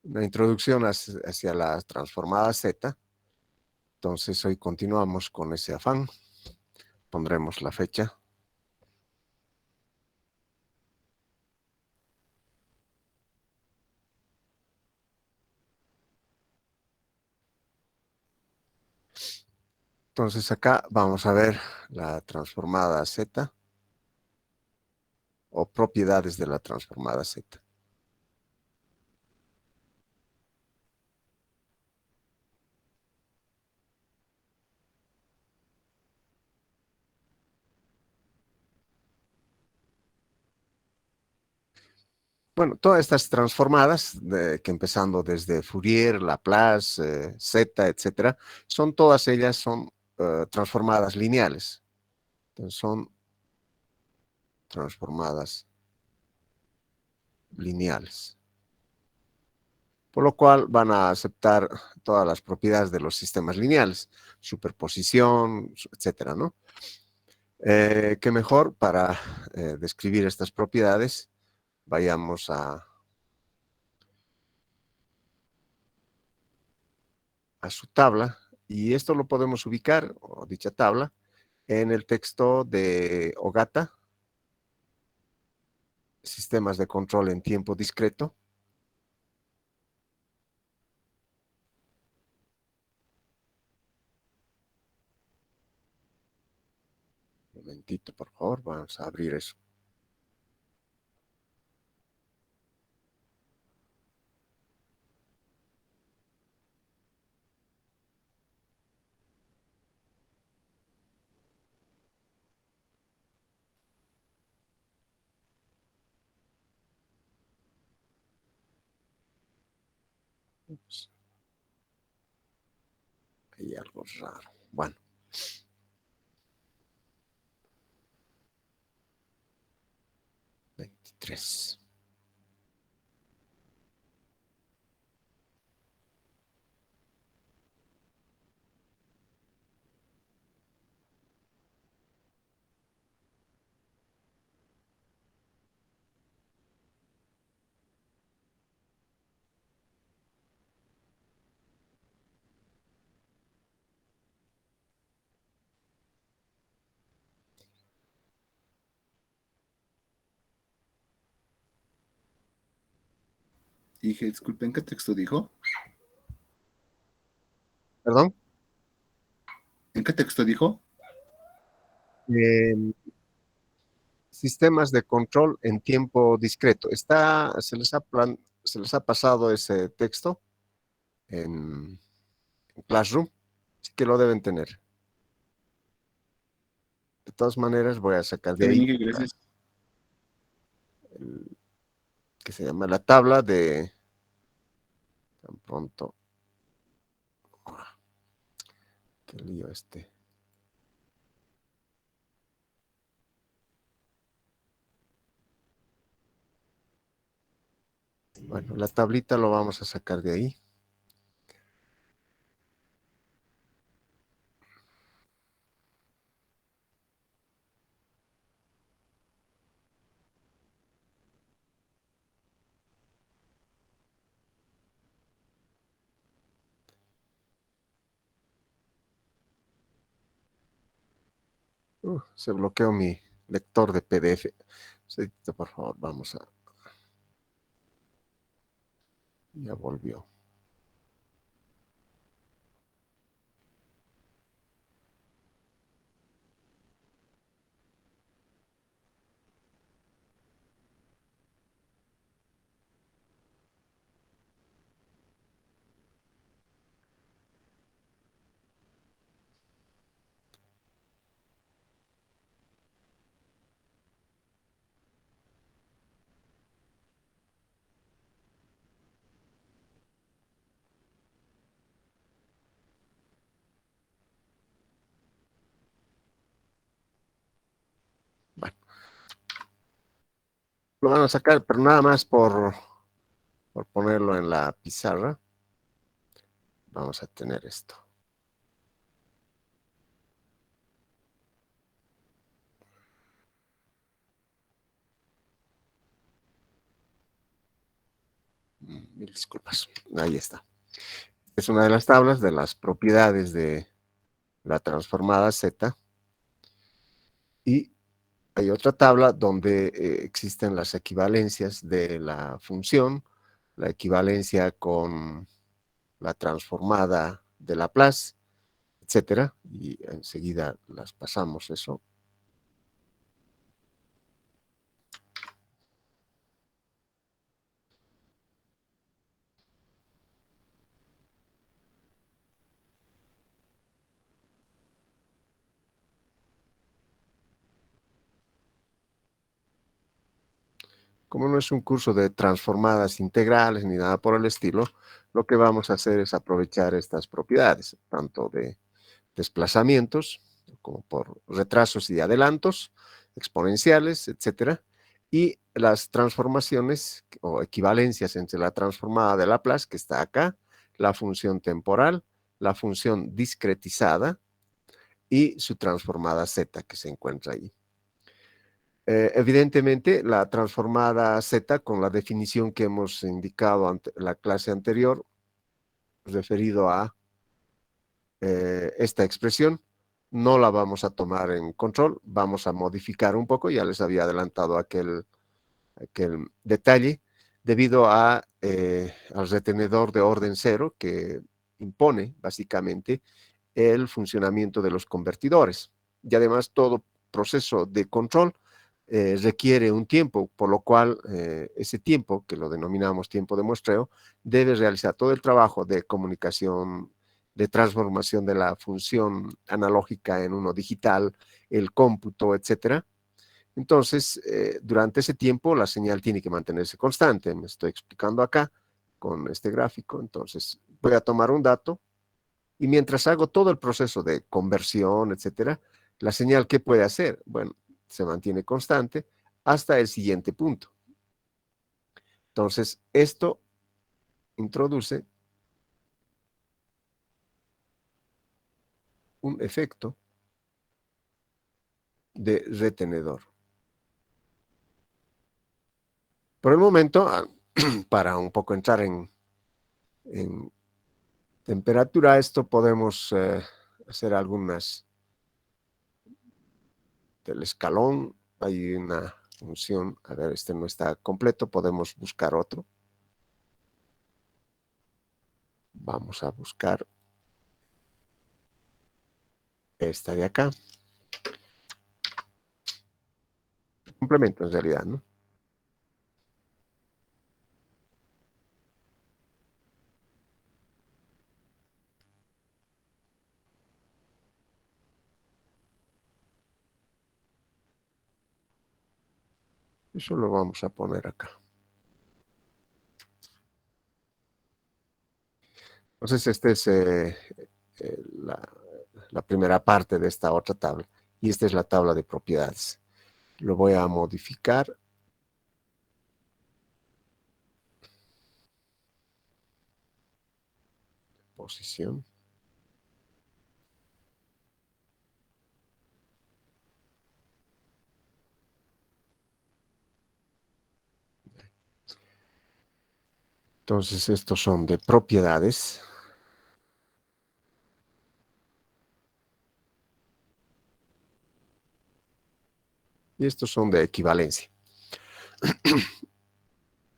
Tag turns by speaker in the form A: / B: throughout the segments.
A: una introducción hacia la transformada Z. Entonces hoy continuamos con ese afán. Pondremos la fecha. Entonces acá vamos a ver la transformada Z o propiedades de la transformada Z. Bueno, todas estas transformadas, que empezando desde Fourier, Laplace, Z, etcétera, todas ellas son transformadas lineales. Entonces son transformadas lineales. Por lo cual van a aceptar todas las propiedades de los sistemas lineales, superposición, etcétera, ¿no? ¿Qué mejor para describir estas propiedades? Vayamos a su tabla, y esto lo podemos ubicar, o dicha tabla, en el texto de Ogata, Sistemas de control en tiempo discreto. Un momentito, por favor, vamos a abrir eso. Ups, hay algo raro. Bueno. 23.
B: Dije, disculpen, ¿qué texto dijo?
A: ¿Perdón?
B: ¿En qué texto dijo?
A: Eh, Sistemas de control en tiempo discreto. Se les ha pasado ese texto en Classroom, así que lo deben tener. De todas maneras, voy a sacar de
B: Está bien,
A: ahí
B: Miguel, gracias.
A: el que se llama la tabla de tan pronto. Ah, qué lío este. Bueno, la tablita lo vamos a sacar de ahí. Se bloqueó mi lector de PDF. Sí, por favor, vamos a. Ya volvió. Bueno, lo van a sacar, pero nada más por ponerlo en la pizarra. Vamos a tener esto. Mil disculpas. Ahí está. Es una de las tablas de las propiedades de la transformada Z. Y hay otra tabla donde existen las equivalencias de la función, la equivalencia con la transformada de Laplace, etcétera. Y enseguida las pasamos eso. Como no es un curso de transformadas integrales ni nada por el estilo, lo que vamos a hacer es aprovechar estas propiedades, tanto de desplazamientos como por retrasos y adelantos, exponenciales, etcétera, y las transformaciones o equivalencias entre la transformada de Laplace, que está acá, la función temporal, la función discretizada y su transformada z, que se encuentra ahí. Evidentemente, la transformada z, con la definición que hemos indicado ante la clase anterior, referido a esta expresión, no la vamos a tomar en control, vamos a modificar un poco, ya les había adelantado aquel detalle, debido al retenedor de orden cero que impone básicamente el funcionamiento de los convertidores. Y además todo proceso de control requiere un tiempo, por lo cual ese tiempo, que lo denominamos tiempo de muestreo, debe realizar todo el trabajo de comunicación, de transformación de la función analógica en uno digital, el cómputo, etcétera. Entonces, durante ese tiempo la señal tiene que mantenerse constante. Me estoy explicando acá con este gráfico. Entonces, voy a tomar un dato y mientras hago todo el proceso de conversión, etcétera, la señal, ¿qué puede hacer? Bueno, se mantiene constante hasta el siguiente punto. Entonces, esto introduce un efecto de retenedor. Por el momento, para un poco entrar en temperatura, esto podemos hacer algunas del escalón. Hay una función, a ver, este no está completo, podemos buscar otro. Vamos a buscar esta de acá. Complemento en realidad, ¿no? Eso lo vamos a poner acá. Entonces, esta es la primera parte de esta otra tabla. Y esta es la tabla de propiedades. Lo voy a modificar. Posición. Entonces, estos son de propiedades. Y estos son de equivalencia.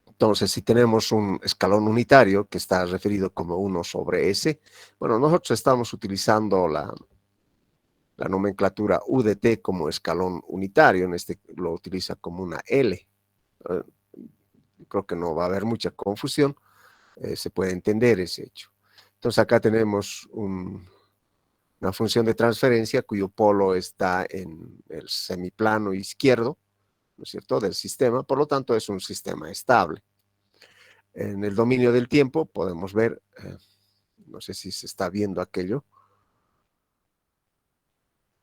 A: Entonces, si tenemos un escalón unitario que está referido como 1 sobre S, bueno, nosotros estamos utilizando la nomenclatura U de T como escalón unitario, en este lo utiliza como una L. Creo que no va a haber mucha confusión, se puede entender ese hecho. Entonces acá tenemos una función de transferencia cuyo polo está en el semiplano izquierdo, ¿no es cierto?, del sistema, por lo tanto es un sistema estable. En el dominio del tiempo podemos ver, no sé si se está viendo aquello.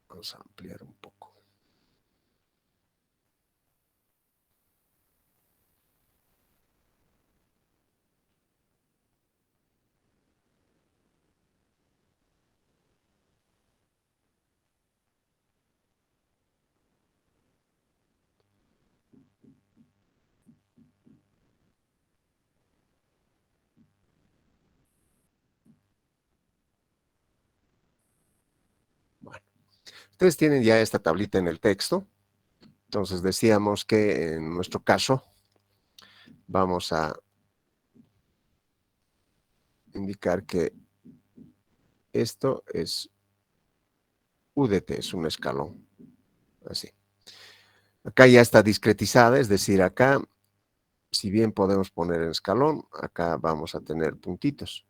A: Vamos a ampliar un poco. Ustedes tienen ya esta tablita en el texto. Entonces decíamos que en nuestro caso vamos a indicar que esto es UDT, es un escalón. Así. Acá ya está discretizada, es decir, acá, si bien podemos poner el escalón, acá vamos a tener puntitos.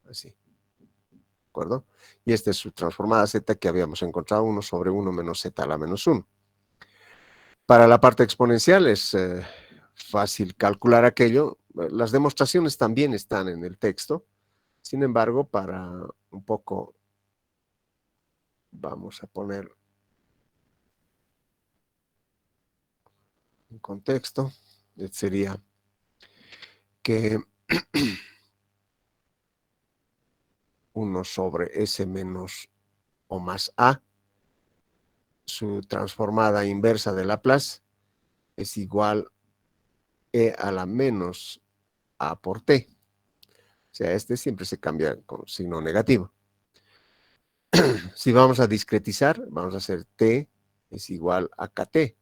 A: Así. ¿De acuerdo? Y esta es su transformada z que habíamos encontrado, 1 sobre 1 menos z a la menos 1. Para la parte exponencial es fácil calcular aquello. Las demostraciones también están en el texto. Sin embargo, para un poco, vamos a poner un contexto. Sería que 1 sobre S menos o más A, su transformada inversa de Laplace, es igual E a la menos A por T. O sea, este siempre se cambia con signo negativo. Si vamos a discretizar, vamos a hacer T es igual a KT,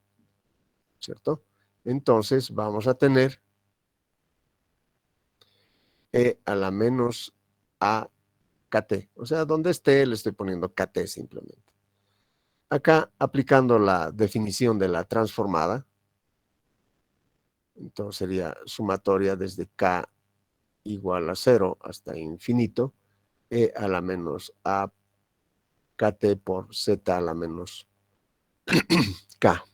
A: ¿cierto? Entonces vamos a tener E a la menos A KT. O sea, donde esté le estoy poniendo KT simplemente. Acá, aplicando la definición de la transformada, entonces sería sumatoria desde K igual a 0 hasta infinito, E a la menos A KT por Z a la menos K.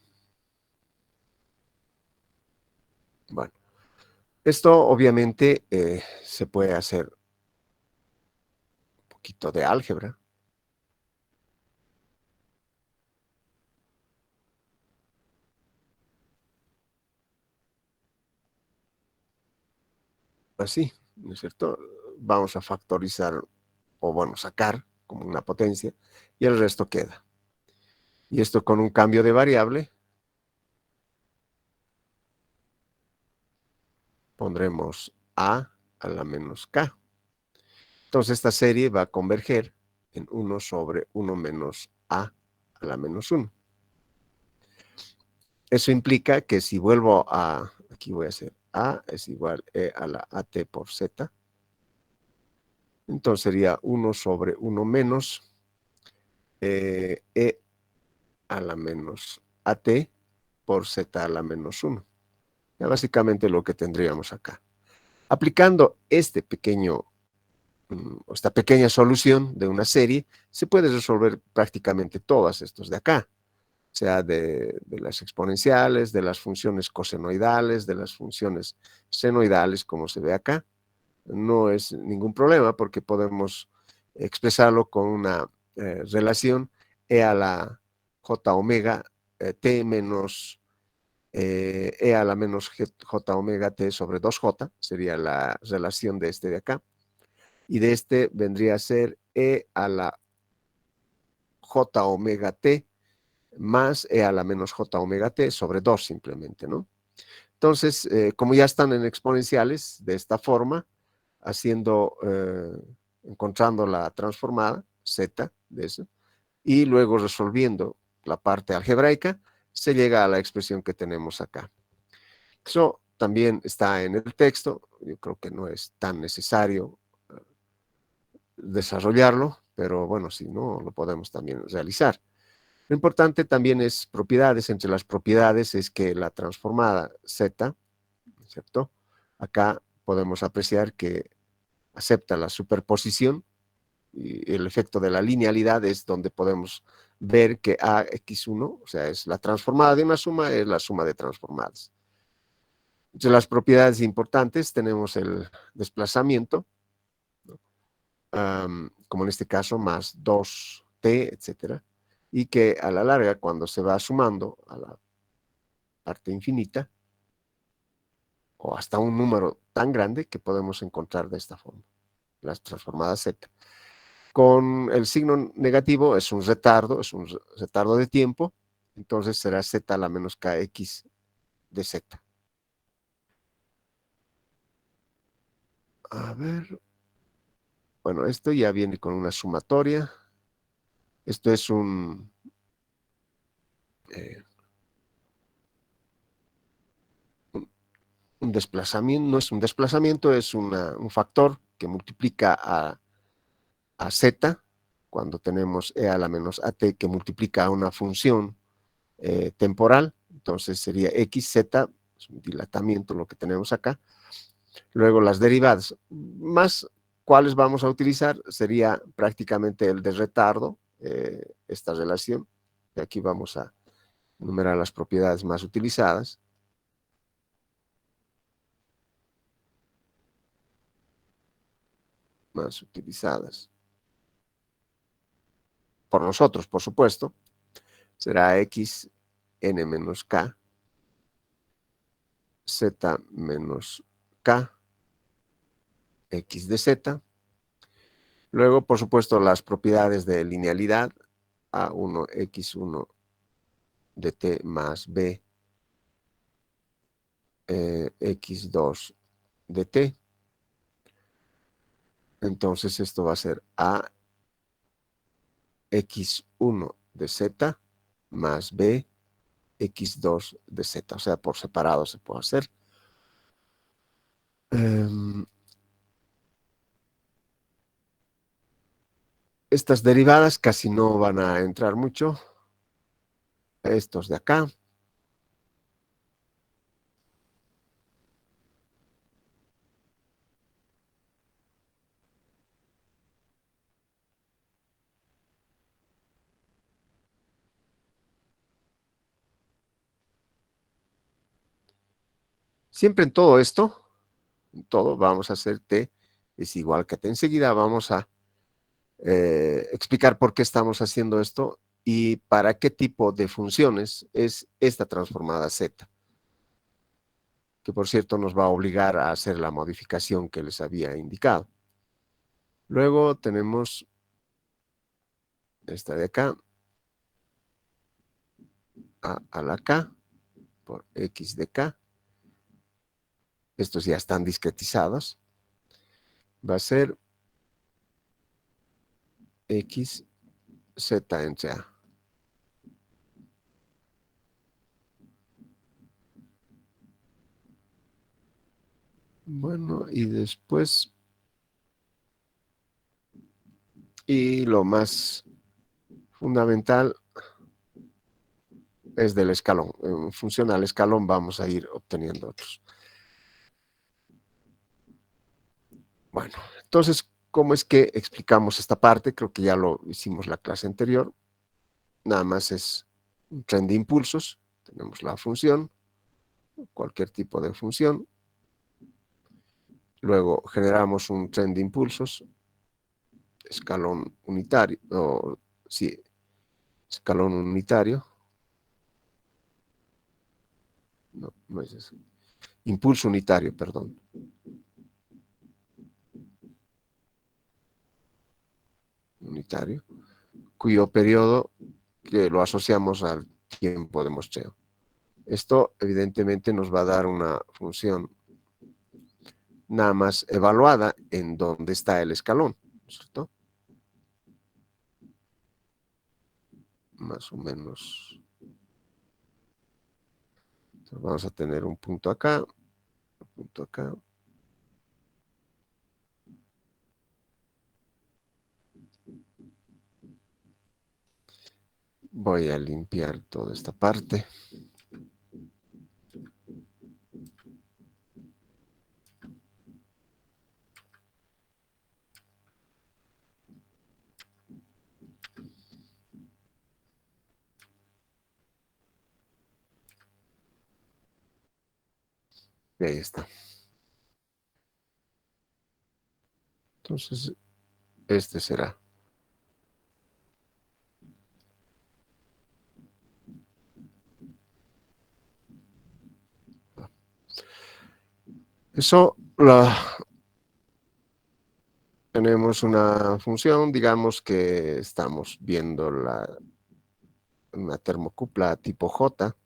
A: Bueno, esto obviamente se puede hacer un poquito de álgebra. Así, ¿no es cierto? Vamos a factorizar, o bueno, sacar como una potencia, y el resto queda. Y esto con un cambio de variable, pondremos A a la menos K. Entonces esta serie va a converger en 1 sobre 1 menos A a la menos 1. Eso implica que si vuelvo a, aquí voy a hacer A es igual E a la AT por Z, entonces sería 1 sobre 1 menos E a la menos AT por Z a la menos 1. Ya básicamente lo que tendríamos acá. Aplicando esta pequeña solución de una serie, se puede resolver prácticamente todas estos de acá. Sea de las exponenciales, de las funciones cosenoidales, de las funciones senoidales, como se ve acá. No es ningún problema porque podemos expresarlo con una relación e a la j omega t menos e a la menos j omega t sobre 2j, sería la relación de este de acá. Y de este vendría a ser e a la j omega t más e a la menos j omega t sobre 2 simplemente, ¿no? Entonces, como ya están en exponenciales, de esta forma, encontrando la transformada, z de eso, y luego resolviendo la parte algebraica, se llega a la expresión que tenemos acá. Eso también está en el texto, yo creo que no es tan necesario desarrollarlo, pero bueno, si no, lo podemos también realizar. Lo importante también es propiedades. Entre las propiedades es que la transformada z, ¿cierto? Acá podemos apreciar que acepta la superposición y el efecto de la linealidad es donde podemos ver que AX1, o sea, es la transformada de una suma, es la suma de transformadas. Entre las propiedades importantes tenemos el desplazamiento, ¿no? Como en este caso, más 2t, etcétera, y que a la larga, cuando se va sumando a la parte infinita, o hasta un número tan grande que podemos encontrar de esta forma, las transformadas z. Con el signo negativo es un retardo de tiempo, entonces será z a la menos kx de z. A ver, bueno, esto ya viene con una sumatoria. Esto es un desplazamiento, no es un desplazamiento, es un factor que multiplica a z, cuando tenemos e a la menos at, que multiplica a una función temporal. Entonces sería xz, es un dilatamiento lo que tenemos acá. Luego las derivadas, más cuáles vamos a utilizar, sería prácticamente el de retardo, esta relación. Y aquí vamos a enumerar las propiedades más utilizadas. Más utilizadas por nosotros, por supuesto, será x n menos k, z menos k, x de z. Luego, por supuesto, las propiedades de linealidad, a1, x1 de t más b, x2 de t. Entonces, esto va a ser a x1 de z más b, x2 de z. O sea, por separado se puede hacer. Estas derivadas casi no van a entrar mucho. Estos de acá. Siempre en todo esto, en todo vamos a hacer t es igual que t. Enseguida vamos a explicar por qué estamos haciendo esto y para qué tipo de funciones es esta transformada z, que por cierto nos va a obligar a hacer la modificación que les había indicado. Luego tenemos esta de acá, a la k por x de k. Estos ya están discretizados. Va a ser x z entre a. Bueno, y después, y lo más fundamental es del escalón. En función al escalón vamos a ir obteniendo otros. Bueno, entonces, ¿cómo es que explicamos esta parte? Creo que ya lo hicimos la clase anterior. Nada más es un tren de impulsos. Tenemos la función, cualquier tipo de función. Luego generamos un tren de impulsos, escalón unitario, o sí, escalón unitario. No, no es eso. Impulso unitario, perdón. Unitario, cuyo periodo que lo asociamos al tiempo de muestreo. Esto evidentemente nos va a dar una función nada más evaluada en dónde está el escalón, ¿cierto? Más o menos. Entonces vamos a tener un punto acá, un punto acá. Voy a limpiar toda esta parte. Y ahí está. Entonces, este será. Eso tenemos una función, digamos que estamos viendo una termocupla tipo J.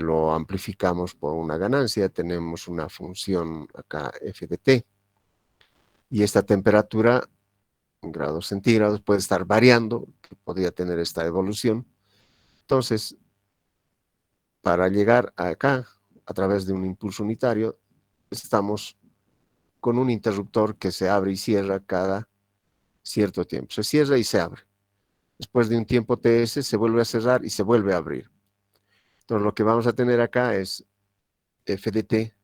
A: Lo amplificamos por una ganancia, tenemos una función acá f de t, y esta temperatura en grados centígrados, puede estar variando, que podría tener esta evolución. Entonces, para llegar acá, a través de un impulso unitario, estamos con un interruptor que se abre y cierra cada cierto tiempo. Se cierra y se abre. Después de un tiempo TS se vuelve a cerrar y se vuelve a abrir. Entonces lo que vamos a tener acá es f de t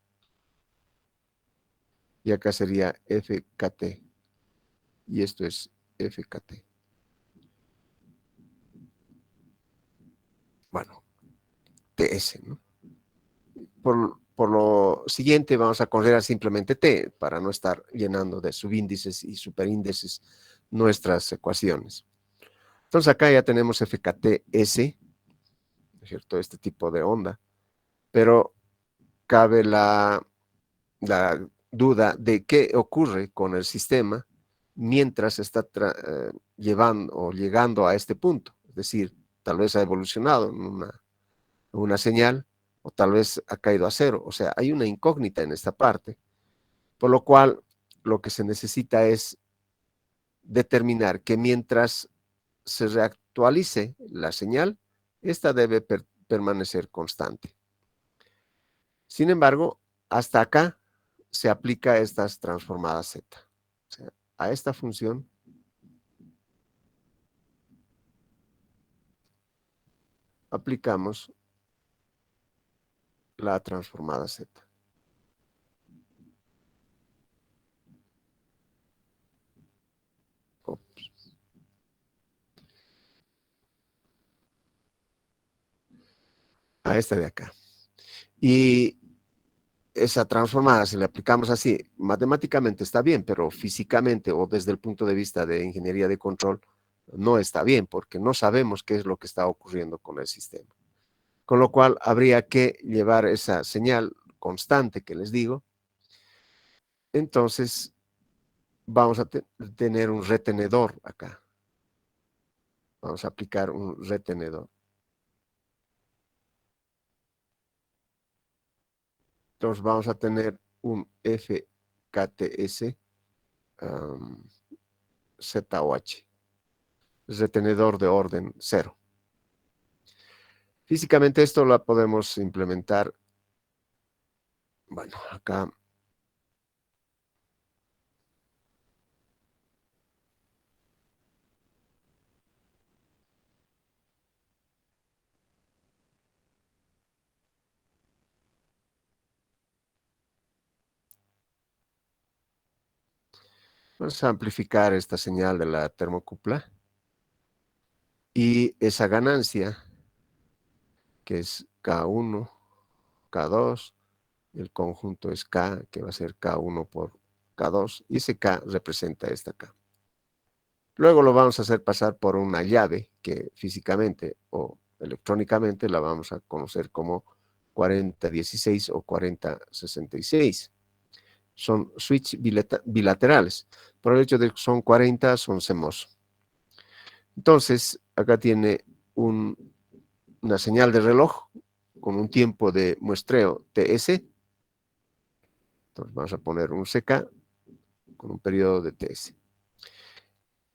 A: y acá sería fkt y esto es fkt. Bueno, ts, ¿no? Por lo siguiente vamos a considerar simplemente t para no estar llenando de subíndices y superíndices nuestras ecuaciones. Entonces acá ya tenemos fkts, ¿no es cierto? Este tipo de onda, pero cabe la duda de qué ocurre con el sistema mientras está llevando o llegando a este punto. Es decir, tal vez ha evolucionado en una señal o tal vez ha caído a cero. O sea, hay una incógnita en esta parte, por lo cual lo que se necesita es determinar que mientras se reactualice la señal, esta debe permanecer constante. Sin embargo, hasta acá se aplica estas transformadas z. O sea, a esta función aplicamos la transformada z. Ups. A esta de acá. Y esa transformada, si la aplicamos así, matemáticamente está bien, pero físicamente o desde el punto de vista de ingeniería de control, no está bien, porque no sabemos qué es lo que está ocurriendo con el sistema. Con lo cual, habría que llevar esa señal constante que les digo. Entonces, vamos a tener un retenedor acá. Vamos a aplicar un retenedor. Entonces, vamos a tener un FKTS ZOH. Retenedor de orden 0. Físicamente esto lo podemos implementar, bueno, acá vamos a amplificar esta señal de la termocupla y esa ganancia, que es K1, K2, el conjunto es K, que va a ser K1 por K2, y ese K representa esta K. Luego lo vamos a hacer pasar por una llave que físicamente o electrónicamente la vamos a conocer como 4016 o 4066. Son switch bilaterales. Por el hecho de que son 40, son CMOS. Entonces, acá tiene una señal de reloj con un tiempo de muestreo TS. Entonces, vamos a poner un CK con un periodo de TS.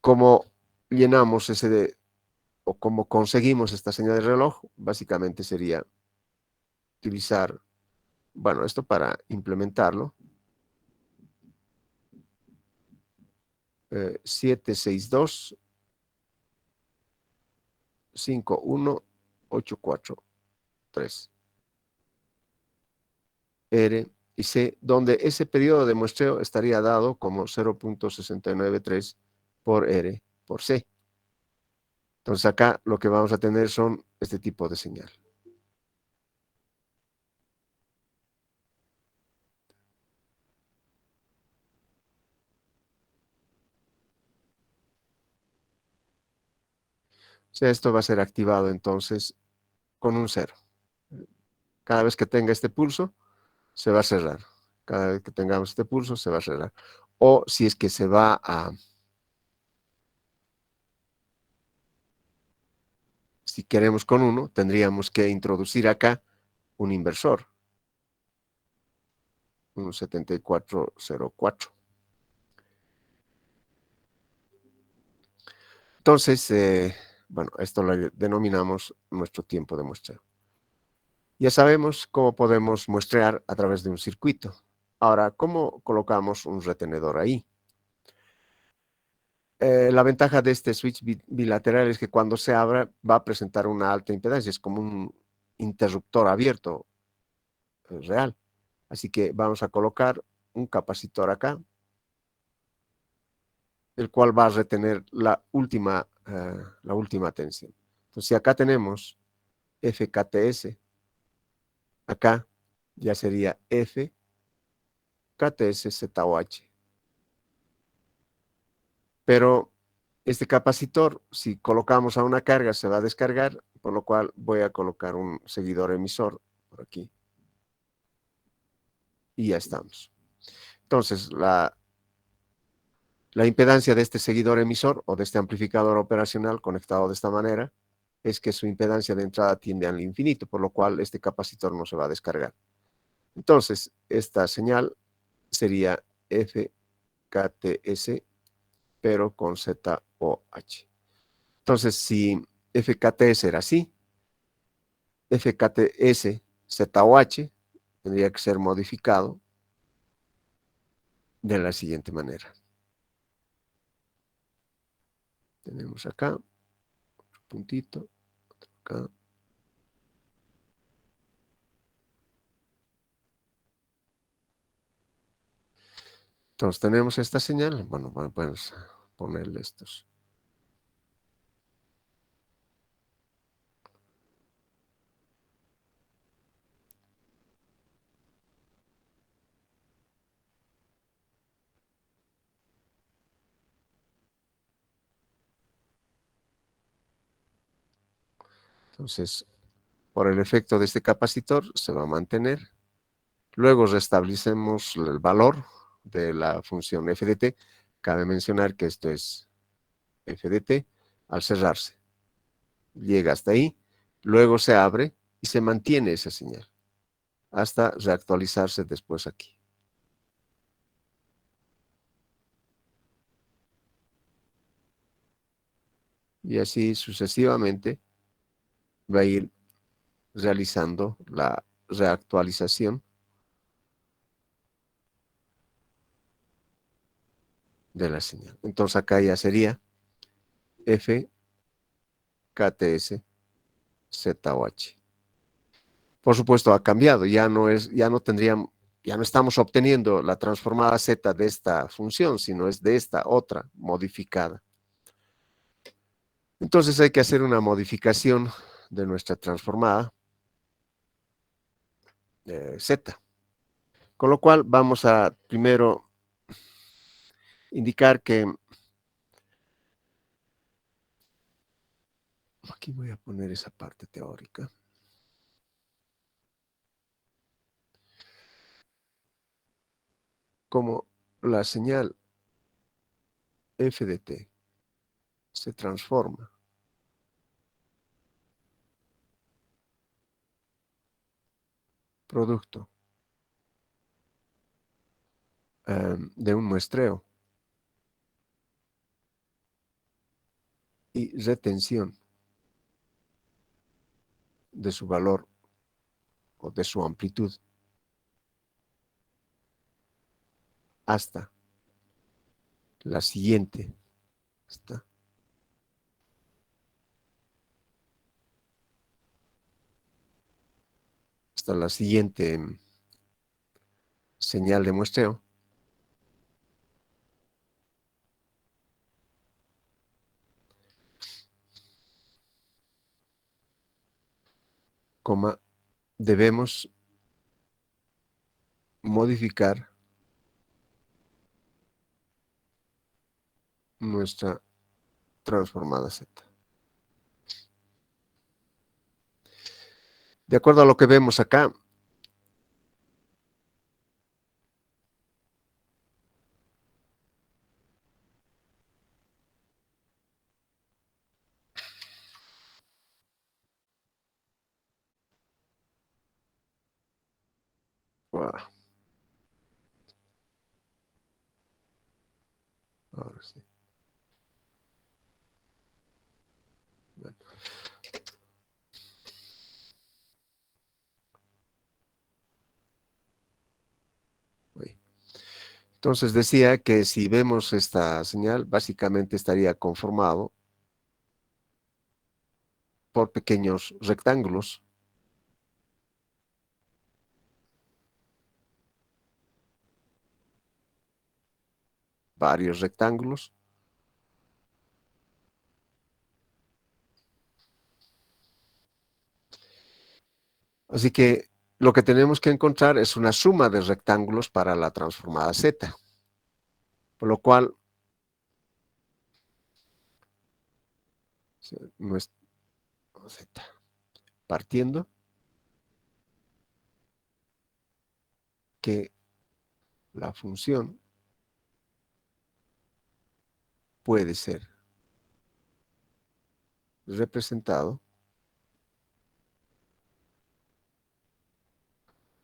A: ¿Cómo llenamos o cómo conseguimos esta señal de reloj? Básicamente sería utilizar, bueno, esto para implementarlo, 762 51843 R y C, donde ese periodo de muestreo estaría dado como 0.693 por R por C. Entonces acá lo que vamos a tener son este tipo de señal. O sea, esto va a ser activado entonces con un 0. Cada vez que tenga este pulso, se va a cerrar. Cada vez que tengamos este pulso, se va a cerrar. O si es que se va a... Si queremos con 1, tendríamos que introducir acá un inversor. Un 7404. Entonces, bueno, esto lo denominamos nuestro tiempo de muestreo. Ya sabemos cómo podemos muestrear a través de un circuito. Ahora, ¿cómo colocamos un retenedor ahí? La ventaja de este switch bilateral es que cuando se abra va a presentar una alta impedancia, es como un interruptor abierto real. Así que vamos a colocar un capacitor acá, el cual va a retener la última tensión. Entonces, si acá tenemos FKTS, acá ya sería FKTS ZOH. Pero este capacitor, si colocamos a una carga, se va a descargar, por lo cual voy a colocar un seguidor emisor por aquí. Y ya estamos. Entonces, la impedancia de este seguidor emisor o de este amplificador operacional conectado de esta manera es que su impedancia de entrada tiende al infinito, por lo cual este capacitor no se va a descargar. Entonces, esta señal sería FKTS, pero con ZOH. Entonces, si FKTS era así, FKTS ZOH tendría que ser modificado de la siguiente manera. Tenemos acá, otro puntito, otro acá. Entonces tenemos esta señal. Bueno, podemos ponerle estos. Entonces, por el efecto de este capacitor, se va a mantener. Luego restablecemos el valor de la función f de t. Cabe mencionar que esto es f de t al cerrarse. Llega hasta ahí, luego se abre y se mantiene esa señal hasta reactualizarse después aquí. Y así sucesivamente va a ir realizando la reactualización de la señal. Entonces acá ya sería FKTS ZOH. Por supuesto ha cambiado, ya no estamos obteniendo la transformada Z de esta función, sino es de esta otra modificada. Entonces hay que hacer una modificación de nuestra transformada Z. Con lo cual vamos a primero indicar que aquí voy a poner esa parte teórica. Como la señal f de t se transforma producto de un muestreo y retención de su valor o de su amplitud hasta la siguiente, hasta la siguiente señal de muestreo, coma, debemos modificar nuestra transformada Z. De acuerdo a lo que vemos acá, wow, ahora sí. Entonces decía que si vemos esta señal, básicamente estaría conformado por pequeños rectángulos varios rectángulos. Así que lo que tenemos que encontrar es una suma de rectángulos para la transformada Z. Por lo cual, nuestra Z, partiendo que la función puede ser representado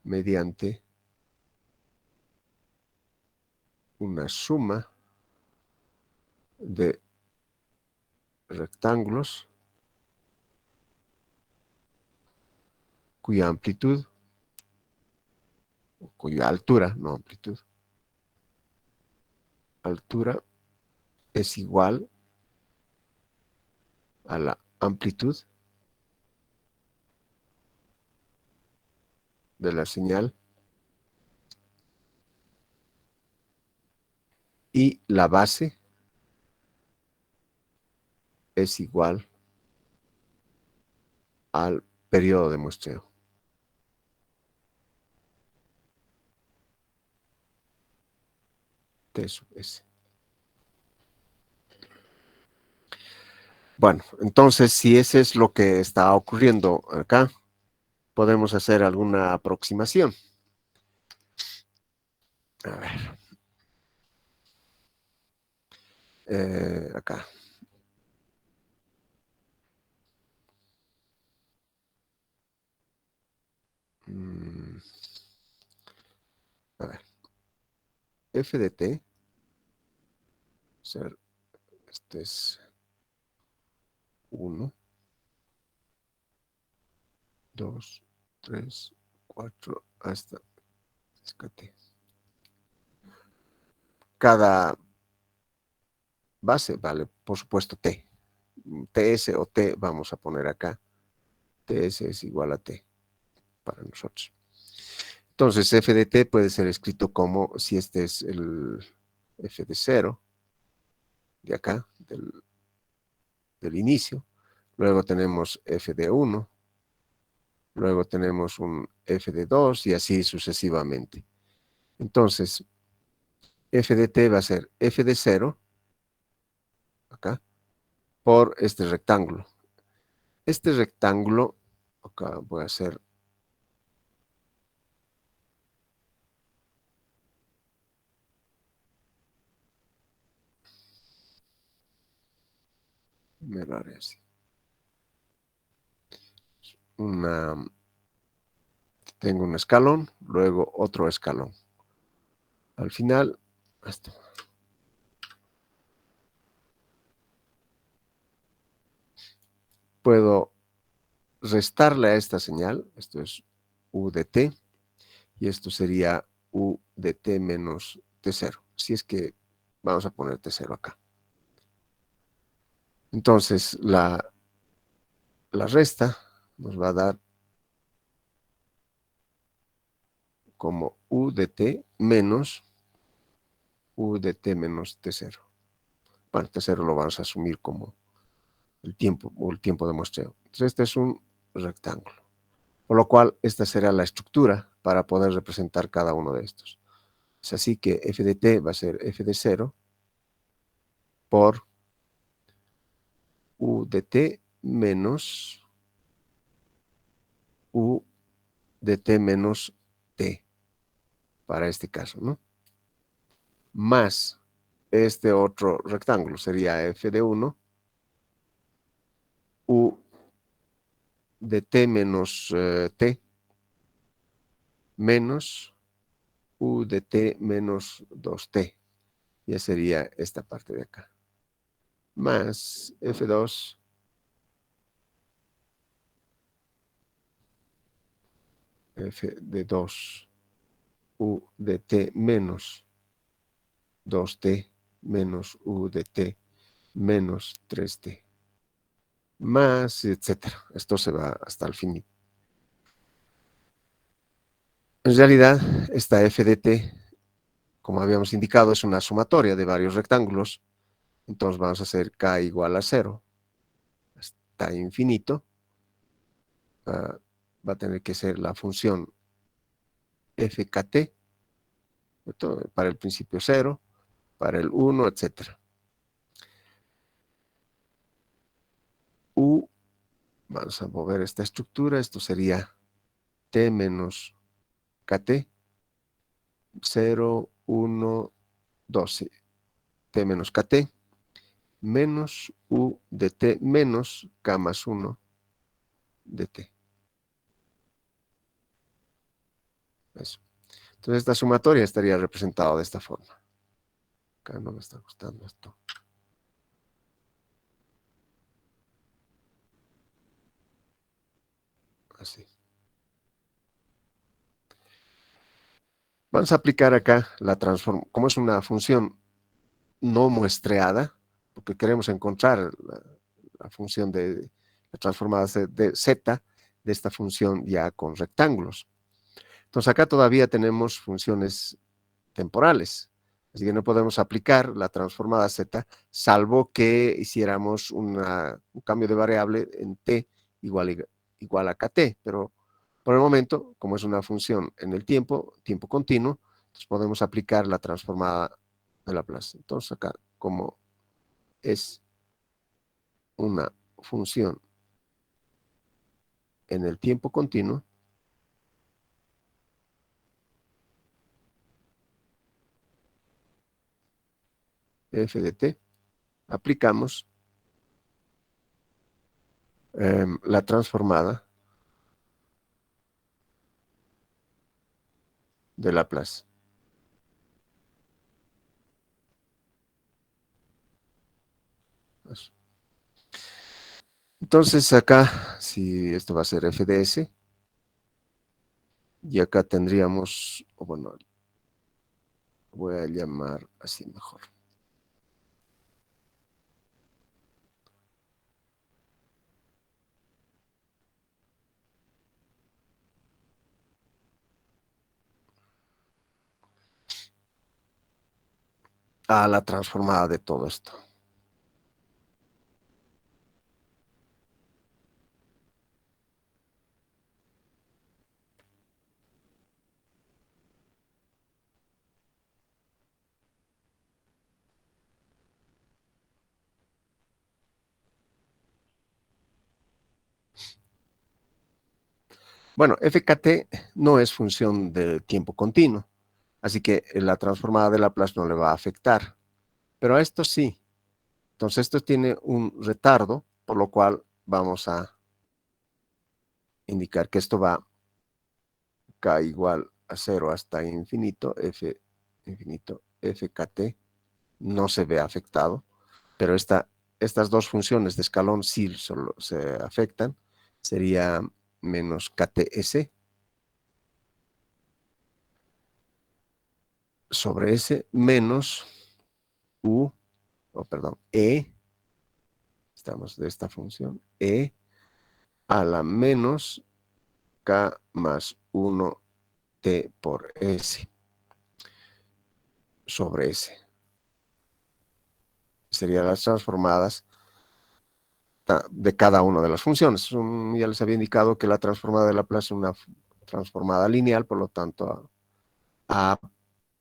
A: mediante una suma de rectángulos cuya amplitud, cuya altura, no amplitud, altura es igual a la amplitud de la señal y la base es igual al periodo de muestreo. T sub S. Bueno, entonces si ese es lo que está ocurriendo acá, podemos hacer alguna aproximación. A ver. Acá. A ver. F de t. Este es 1, 2, 3, 4, hasta t. Cada base vale, por supuesto, t. TS o t vamos a poner acá. TS es igual a t para nosotros. Entonces, f de t puede ser escrito como, si este es el f de 0, de acá, del inicio. Luego tenemos f de 1. Luego tenemos un f de 2 y así sucesivamente. Entonces, f de t va a ser f de 0, acá, por este rectángulo. Este rectángulo, acá voy a hacer así. Tengo un escalón, luego otro escalón. Al final, hasta puedo restarle a esta señal, esto es u de t, y esto sería u de t menos t0. Si es que vamos a poner t0 acá. Entonces, la resta nos va a dar como u de t menos u de t menos t0. Bueno, t0 lo vamos a asumir como el tiempo o el tiempo de muestreo. Entonces, este es un rectángulo. Por lo cual, esta será la estructura para poder representar cada uno de estos. Es así que f de t va a ser f de 0 por u de t menos u de t menos t, para este caso, ¿no? Más este otro rectángulo, sería f de 1, u de t menos t, menos u de t menos 2t. Ya sería esta parte de acá. Más f2 f de 2 u de t menos 2t menos u de t menos 3t más, etcétera. Esto se va hasta el fin. En realidad, esta f de t, como habíamos indicado, es una sumatoria de varios rectángulos. Entonces vamos a hacer k igual a 0 hasta infinito. Va a tener que ser la función fkt, para el principio 0, para el 1, etcétera. U, vamos a mover esta estructura, esto sería t menos kt, 0, 1, 12, t menos kt, menos u de t menos k más 1 de t. Eso. Entonces esta sumatoria estaría representada de esta forma. Acá no me está gustando esto. Así. Vamos a aplicar acá la transformación. Como es una función no muestreada, porque queremos encontrar la función de la transformada de z de esta función ya con rectángulos. Entonces acá todavía tenemos funciones temporales, así que no podemos aplicar la transformada z, salvo que hiciéramos un cambio de variable en t igual a kt, pero por el momento, como es una función en el tiempo continuo, entonces podemos aplicar la transformada de Laplace. Entonces acá, como es una función en el tiempo continuo, f de t, aplicamos la transformada de Laplace. Entonces acá, si esto va a ser f de s, y acá tendríamos, o bueno, voy a llamar así mejor. A la transformada de todo esto. Bueno, fkt no es función de tiempo continuo, así que la transformada de Laplace no le va a afectar, pero a esto sí. Entonces esto tiene un retardo, por lo cual vamos a indicar que esto va k igual a 0 hasta infinito, f infinito, fkt no se ve afectado, pero estas dos funciones de escalón sí solo se afectan, sería menos kts sobre s menos u, perdón, estamos de esta función, a la menos k más 1 t por s sobre s. Serían las transformadas de cada una de las funciones. Ya les había indicado que la transformada de Laplace es una transformada lineal, por lo tanto, a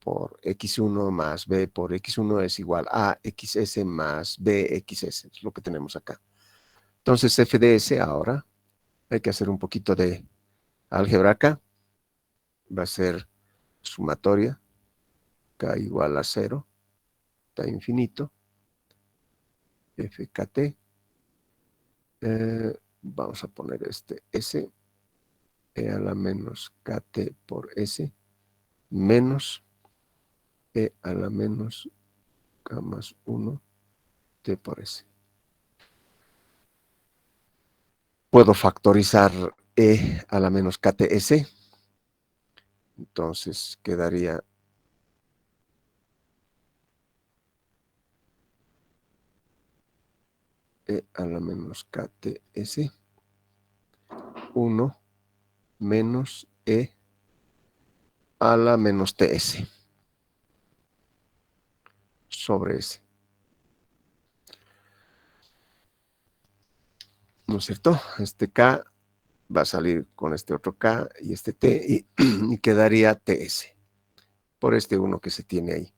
A: por x1 más b por x1 es igual a xs más bxs. Es lo que tenemos acá. Entonces, f de s ahora, hay que hacer un poquito de álgebra acá. Va a ser sumatoria, k igual a 0, está infinito, fkt. Vamos a poner este s, a la menos kt por s, menos a la menos k más 1 t por s. Puedo factorizar a la menos kts, Entonces quedaría E a la menos KTS 1 menos E a la menos TS sobre S. ¿No es cierto? Este K va a salir con este otro K y este T y quedaría TS por este 1 que se tiene ahí.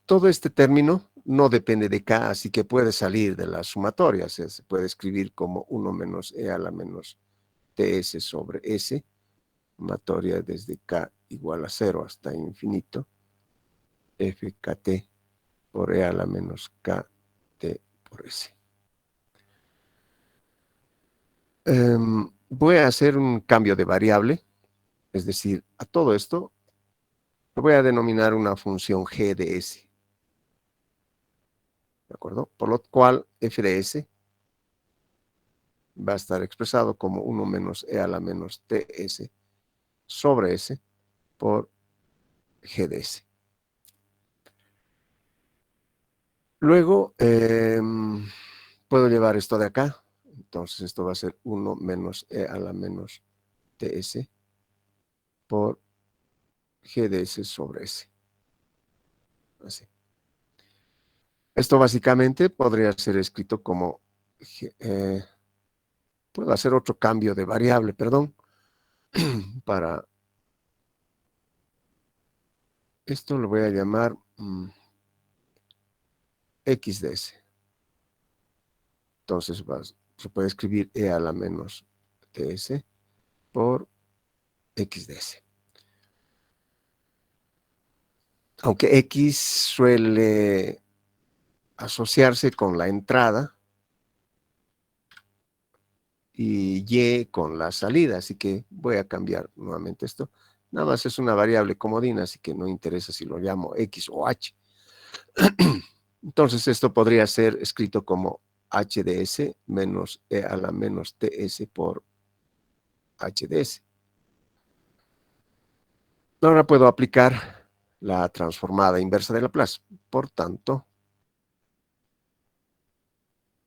A: Todo este término no depende de K, así que puede salir de la sumatoria. O sea, se puede escribir como 1 menos E a la menos TS sobre S, sumatoria desde K igual a 0 hasta infinito, FKT por E a la menos KT por S. Voy a hacer un cambio de variable, es decir, a todo esto lo voy a denominar una función g de s, ¿de acuerdo? Por lo cual f de s va a estar expresado como 1 menos e a la menos ts sobre s por g de s. Luego puedo llevar esto de acá, entonces esto va a ser 1 menos e a la menos ts por g de s sobre s. Así. Esto básicamente podría ser escrito como, puedo hacer otro cambio de variable, perdón, para esto lo voy a llamar x de s. Entonces se puede escribir e a la menos ts por x de s. Aunque x suele asociarse con la entrada y y con la salida, así que voy a cambiar nuevamente esto. Nada más es una variable comodina, así que no interesa si lo llamo x o h. Entonces esto podría ser escrito como h de s menos e a la menos ts por h de s. Ahora puedo aplicar la transformada inversa de Laplace. Por tanto,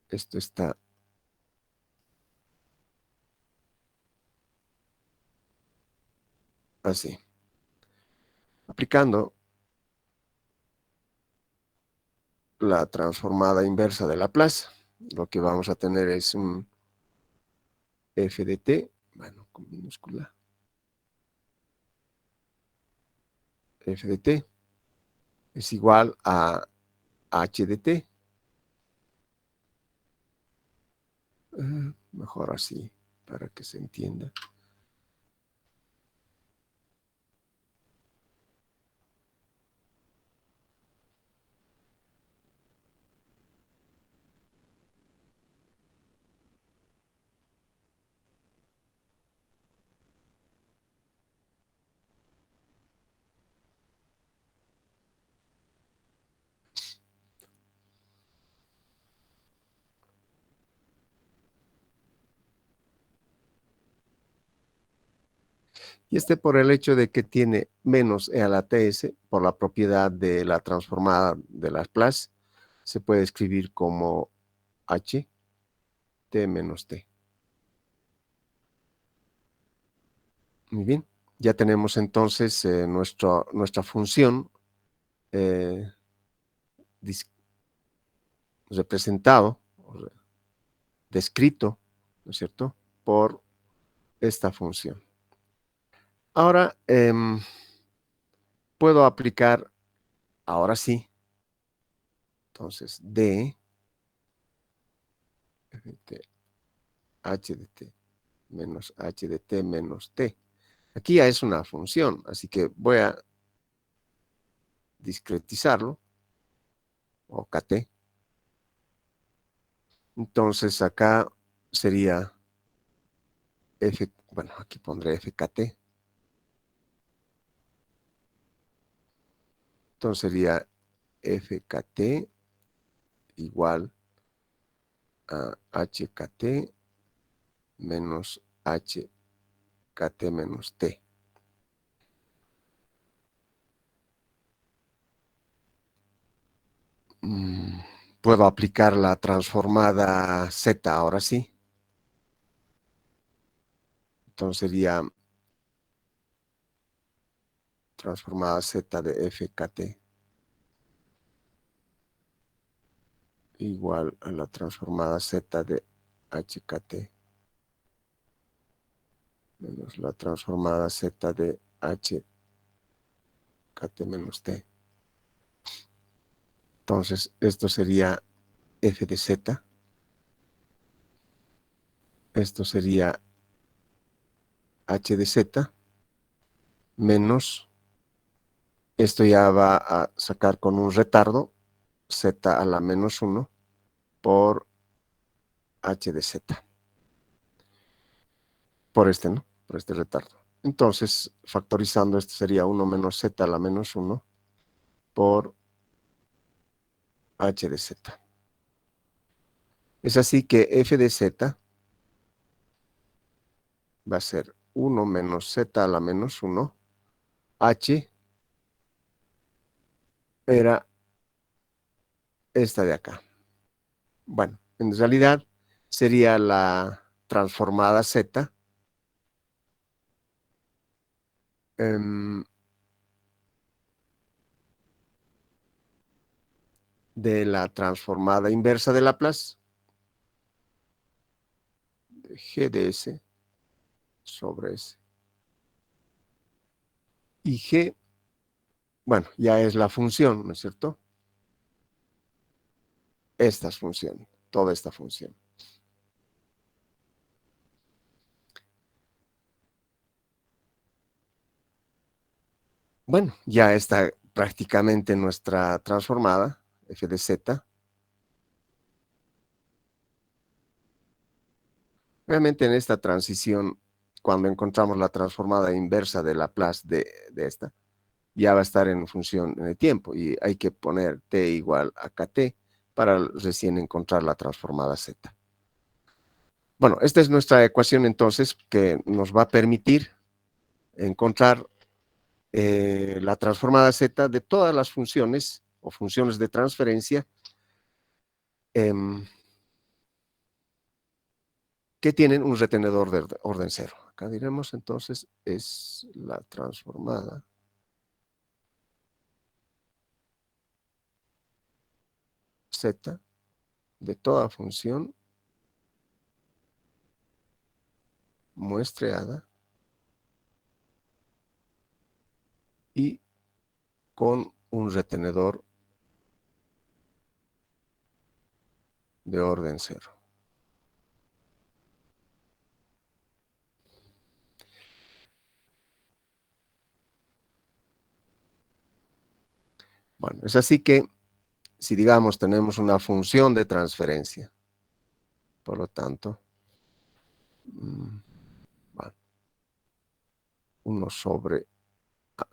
A: esto está así. Aplicando la transformada inversa de Laplace, lo que vamos a tener es un f de t, bueno, con minúscula, f de t es igual a h de t. Mejor así, para que se entienda. Y este por el hecho de que tiene menos e a la ts, por la propiedad de la transformada de Laplace, se puede escribir como h t menos t. Muy bien, ya tenemos entonces nuestra función representado, descrito, ¿no es cierto?, por esta función. Ahora, puedo aplicar, ahora sí, entonces, d, f de t, h de t, menos h de t menos t. Aquí ya es una función, así que voy a discretizarlo, o kt. Entonces, acá sería f, bueno, aquí pondré fkt. Entonces sería fkt igual a hkt menos HKT menos T. Puedo aplicar la transformada Z ahora sí. Entonces sería transformada Z de FKT igual a la transformada Z de HKT menos la transformada Z de HKT menos T. Entonces, esto sería F de Z. Esto sería H de Z menos, esto ya va a sacar con un retardo, Z a la menos 1 por H de Z. Por este, ¿no? Por este retardo. Entonces, factorizando, esto sería 1 menos Z a la menos 1 por H de Z. Es así que F de Z va a ser 1 menos Z a la menos 1. H era esta de acá. Bueno, en realidad sería la transformada Z de la transformada inversa de Laplace de G de S sobre S. Y G, bueno, ya es la función, ¿no es cierto? Estas funciones, toda esta función. Bueno, ya está prácticamente nuestra transformada, F de Z. Obviamente en esta transición, cuando encontramos la transformada inversa de Laplace de esta, ya va a estar en función en el tiempo y hay que poner t igual a kt para recién encontrar la transformada z. Bueno, esta es nuestra ecuación entonces que nos va a permitir encontrar la transformada z de todas las funciones o funciones de transferencia que tienen un retenedor de orden cero. Acá diremos entonces es la transformada z de toda función muestreada y con un retenedor de orden cero. Bueno, es así que si digamos tenemos una función de transferencia, por lo tanto, bueno, 1 sobre A,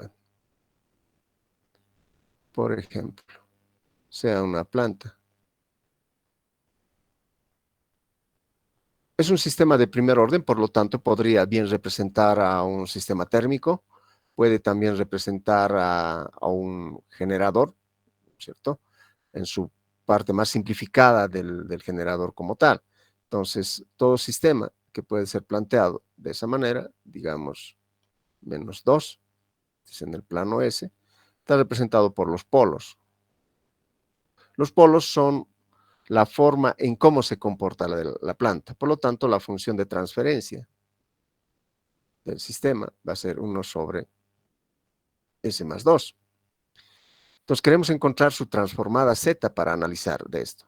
A: por ejemplo, sea una planta. Es un sistema de primer orden, por lo tanto, podría bien representar a un sistema térmico, puede también representar a un generador, ¿cierto? En su parte más simplificada del generador como tal. Entonces, todo sistema que puede ser planteado de esa manera, digamos, menos 2, es en el plano S, está representado por los polos. Los polos son la forma en cómo se comporta la planta. Por lo tanto, la función de transferencia del sistema va a ser 1 sobre S más 2. Entonces, queremos encontrar su transformada Z para analizar de esto.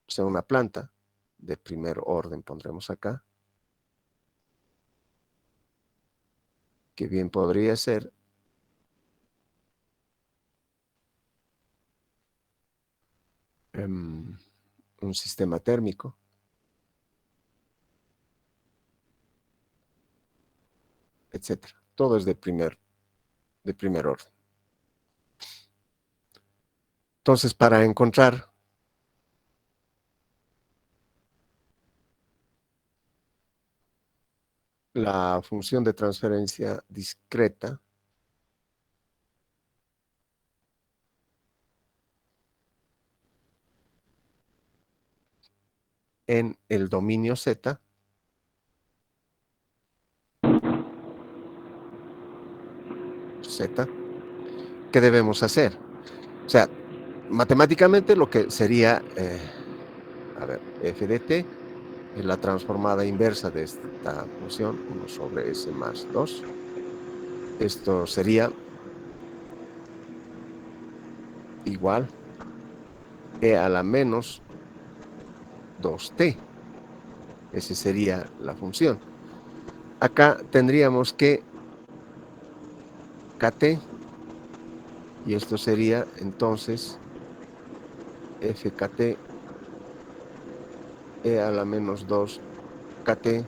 A: O sea, una planta de primer orden, pondremos acá, que bien podría ser un sistema térmico, etcétera. Todo es de primer orden. Entonces, para encontrar la función de transferencia discreta en el dominio Z, ¿qué debemos hacer? O sea, matemáticamente lo que sería, a ver, f de t es la transformada inversa de esta función, 1 sobre s más 2. Esto sería igual e a la menos 2t. Esa sería la función. Acá tendríamos que kt, y esto sería entonces fkt e a la menos 2 kt,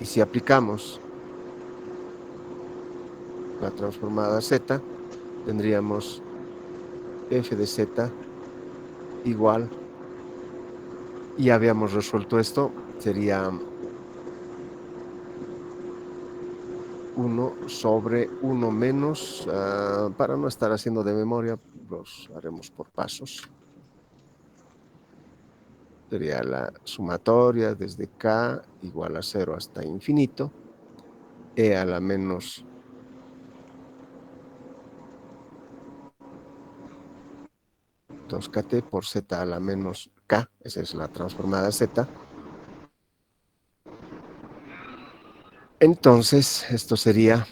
A: y si aplicamos la transformada z, tendríamos f de z igual, y habíamos resuelto esto, sería 1 sobre 1 menos, para no estar haciendo de memoria, los haremos por pasos. Sería la sumatoria desde k igual a 0 hasta infinito, e a la menos 2kt por z a la menos k, esa es la transformada z. Entonces, esto sería,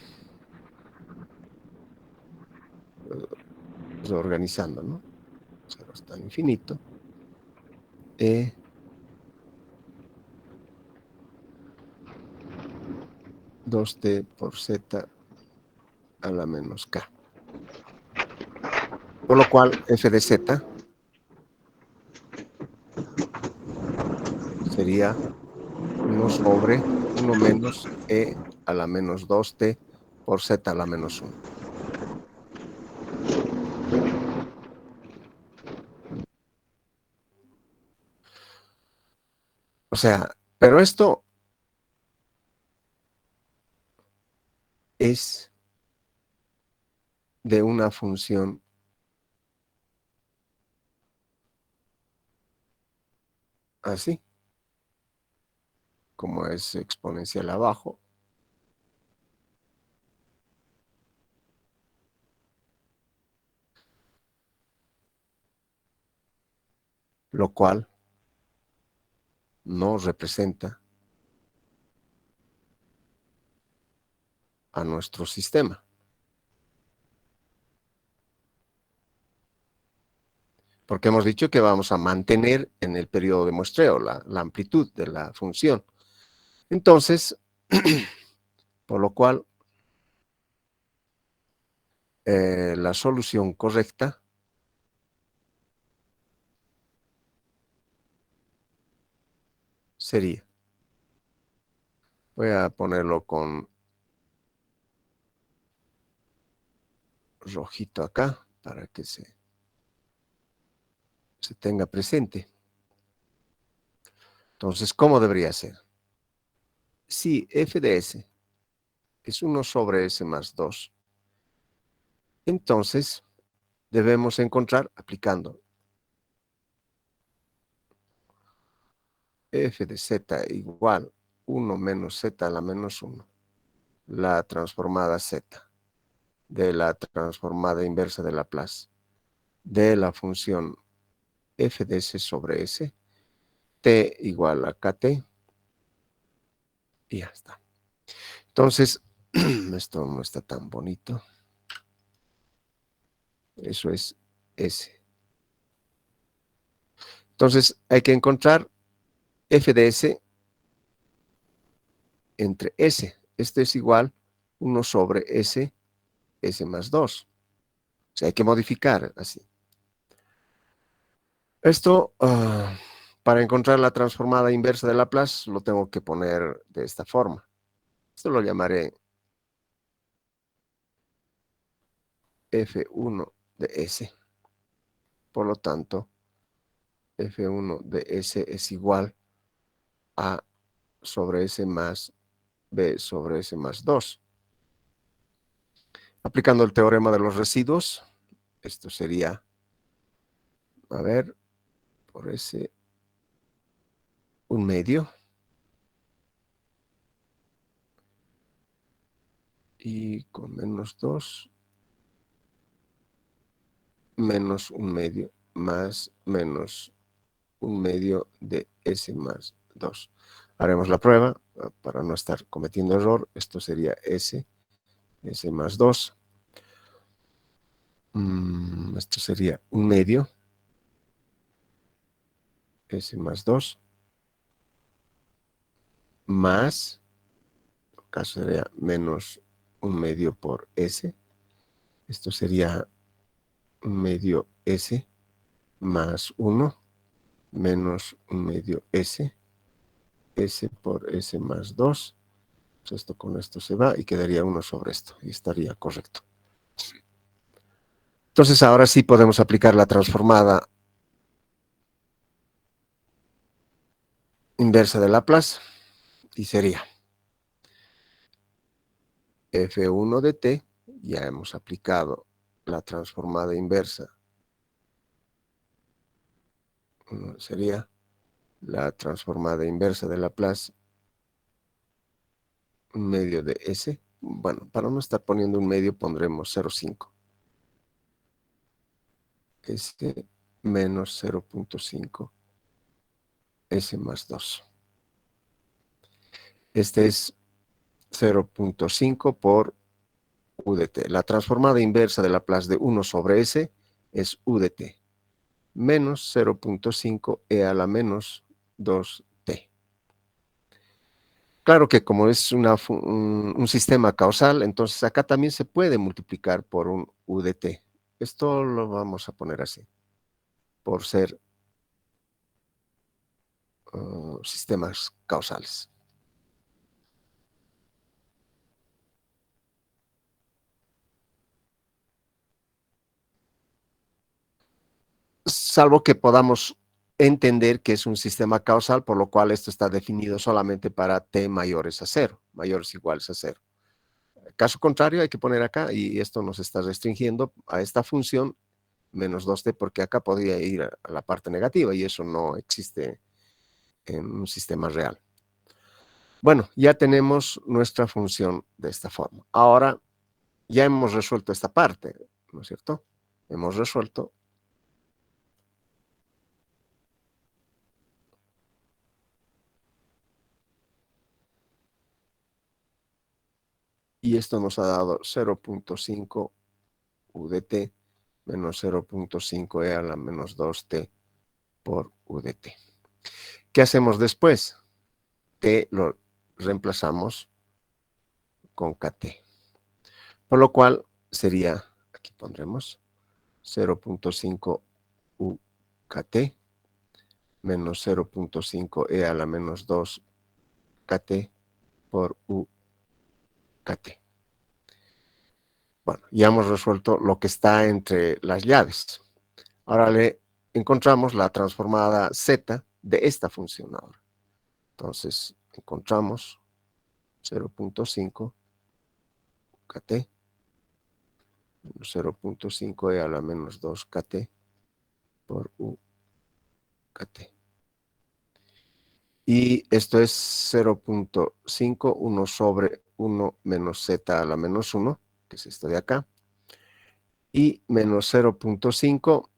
A: organizando, ¿no? 0 hasta infinito, e 2t por z a la menos k. Por lo cual, f de z sería 1 sobre 1 menos e a la menos 2t por z a la menos 1. O sea, pero esto es de una función así, como es exponencial abajo, lo cual no representa a nuestro sistema. Porque hemos dicho que vamos a mantener en el periodo de muestreo la amplitud de la función. Entonces, por lo cual, la solución correcta sería, voy a ponerlo con rojito acá para que se tenga presente. Entonces, ¿cómo debería ser? Si f de s es 1 sobre s más 2, entonces debemos encontrar, aplicando f de z igual 1 menos z a la menos 1, la transformada z de la transformada inversa de Laplace de la función f de s sobre s, t igual a kt, y ya está. Entonces, esto no está tan bonito. Eso es s. Entonces, hay que encontrar f de s entre s. Este es igual 1 sobre s, s más 2. O sea, hay que modificar así. Esto, para encontrar la transformada inversa de Laplace, lo tengo que poner de esta forma. Esto lo llamaré f1 de s. Por lo tanto, f1 de s es igual a sobre S más B sobre S más 2. Aplicando el teorema de los residuos, esto sería, a ver, por S, 1/2. Y con menos 2, menos 1/2, más menos 1/2 de S más 2. Haremos la prueba para no estar cometiendo error. Esto sería S más 2. Esto sería 1/2, S más 2, más, en el caso sería menos 1/2 por S. Esto sería 1/2 S más 1, menos 1/2 S. S por S más 2. Pues esto con esto se va y quedaría 1 sobre esto. Y estaría correcto. Entonces ahora sí podemos aplicar la transformada inversa de Laplace. Y sería F1 de t. Ya hemos aplicado la transformada inversa. Sería la transformada inversa de Laplace 1/2 de S. Bueno, para no estar poniendo 1/2 pondremos 0,5. S menos 0,5 S más 2. Este es 0,5 por U de t. La transformada inversa de Laplace de 1 sobre S es U de t. Menos 0,5 e a la menos 2t. Claro que como es un sistema causal, entonces acá también se puede multiplicar por un U de t. Esto lo vamos a poner así, por ser sistemas causales. Salvo que podamos entender que es un sistema causal, por lo cual esto está definido solamente para t mayores a 0, mayores o iguales a 0. Caso contrario, hay que poner acá, y esto nos está restringiendo a esta función menos 2t, porque acá podría ir a la parte negativa, y eso no existe en un sistema real. Bueno, ya tenemos nuestra función de esta forma. Ahora ya hemos resuelto esta parte, ¿no es cierto? Hemos resuelto. Y esto nos ha dado 0,5 U de t menos 0,5 e a la menos 2t por U de t. ¿Qué hacemos después? T lo reemplazamos con kt. Por lo cual sería, aquí pondremos 0,5 U kt menos 0,5 e a la menos 2 kt por U kt. Bueno, ya hemos resuelto lo que está entre las llaves. Ahora le encontramos la transformada z de esta función ahora. Entonces, encontramos 0,5 kt, 0,5 e a la menos 2 kt por U kt. Y esto es 0,5, 1 sobre 1 menos z a la menos 1, que es esto de acá. Y menos 0,5,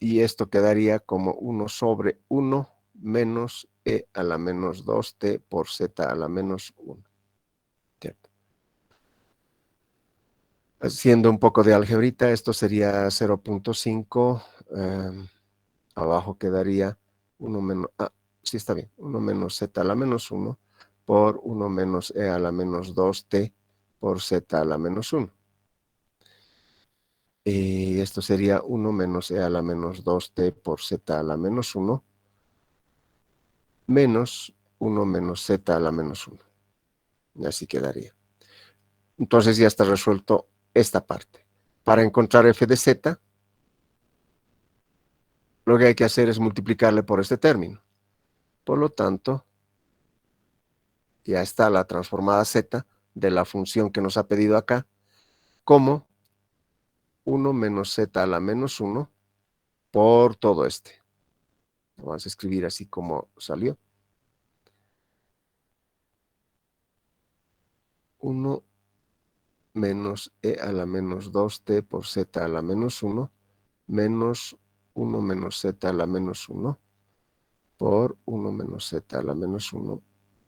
A: y esto quedaría como 1 sobre 1 menos e a la menos 2t por z a la menos 1. ¿Cierto? Haciendo un poco de algebrita, esto sería 0,5. Abajo quedaría 1 menos, sí está bien, 1 menos z a la menos 1 por 1 menos e a la menos 2t por z a la menos 1. Y esto sería 1 menos e a la menos 2t por z a la menos 1 menos 1 menos z a la menos 1. Y así quedaría. Entonces ya está resuelto esta parte. Para encontrar f de z, lo que hay que hacer es multiplicarle por este término. Por lo tanto, ya está la transformada z de la función que nos ha pedido acá, como 1 menos z a la menos 1 por todo este. Vamos a escribir así como salió. 1 menos e a la menos 2t por z a la menos 1 menos 1 menos z a la menos 1 por 1 menos z a la menos 1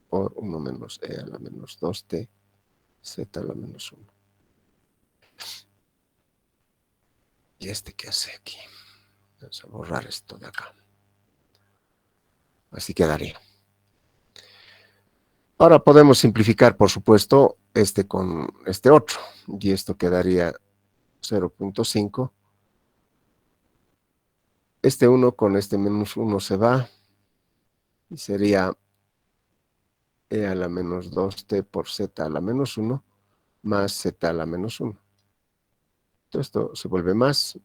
A: por 1 menos e a la menos 2t z a la menos 1. ¿Y este qué hace aquí? Vamos a borrar esto de acá. Así quedaría. Ahora podemos simplificar, por supuesto, este con este otro. Y esto quedaría 0.5. Este 1 con este menos 1 se va. Y sería e a la menos 2t por z a la menos 1 más z a la menos 1. Todo esto se vuelve más.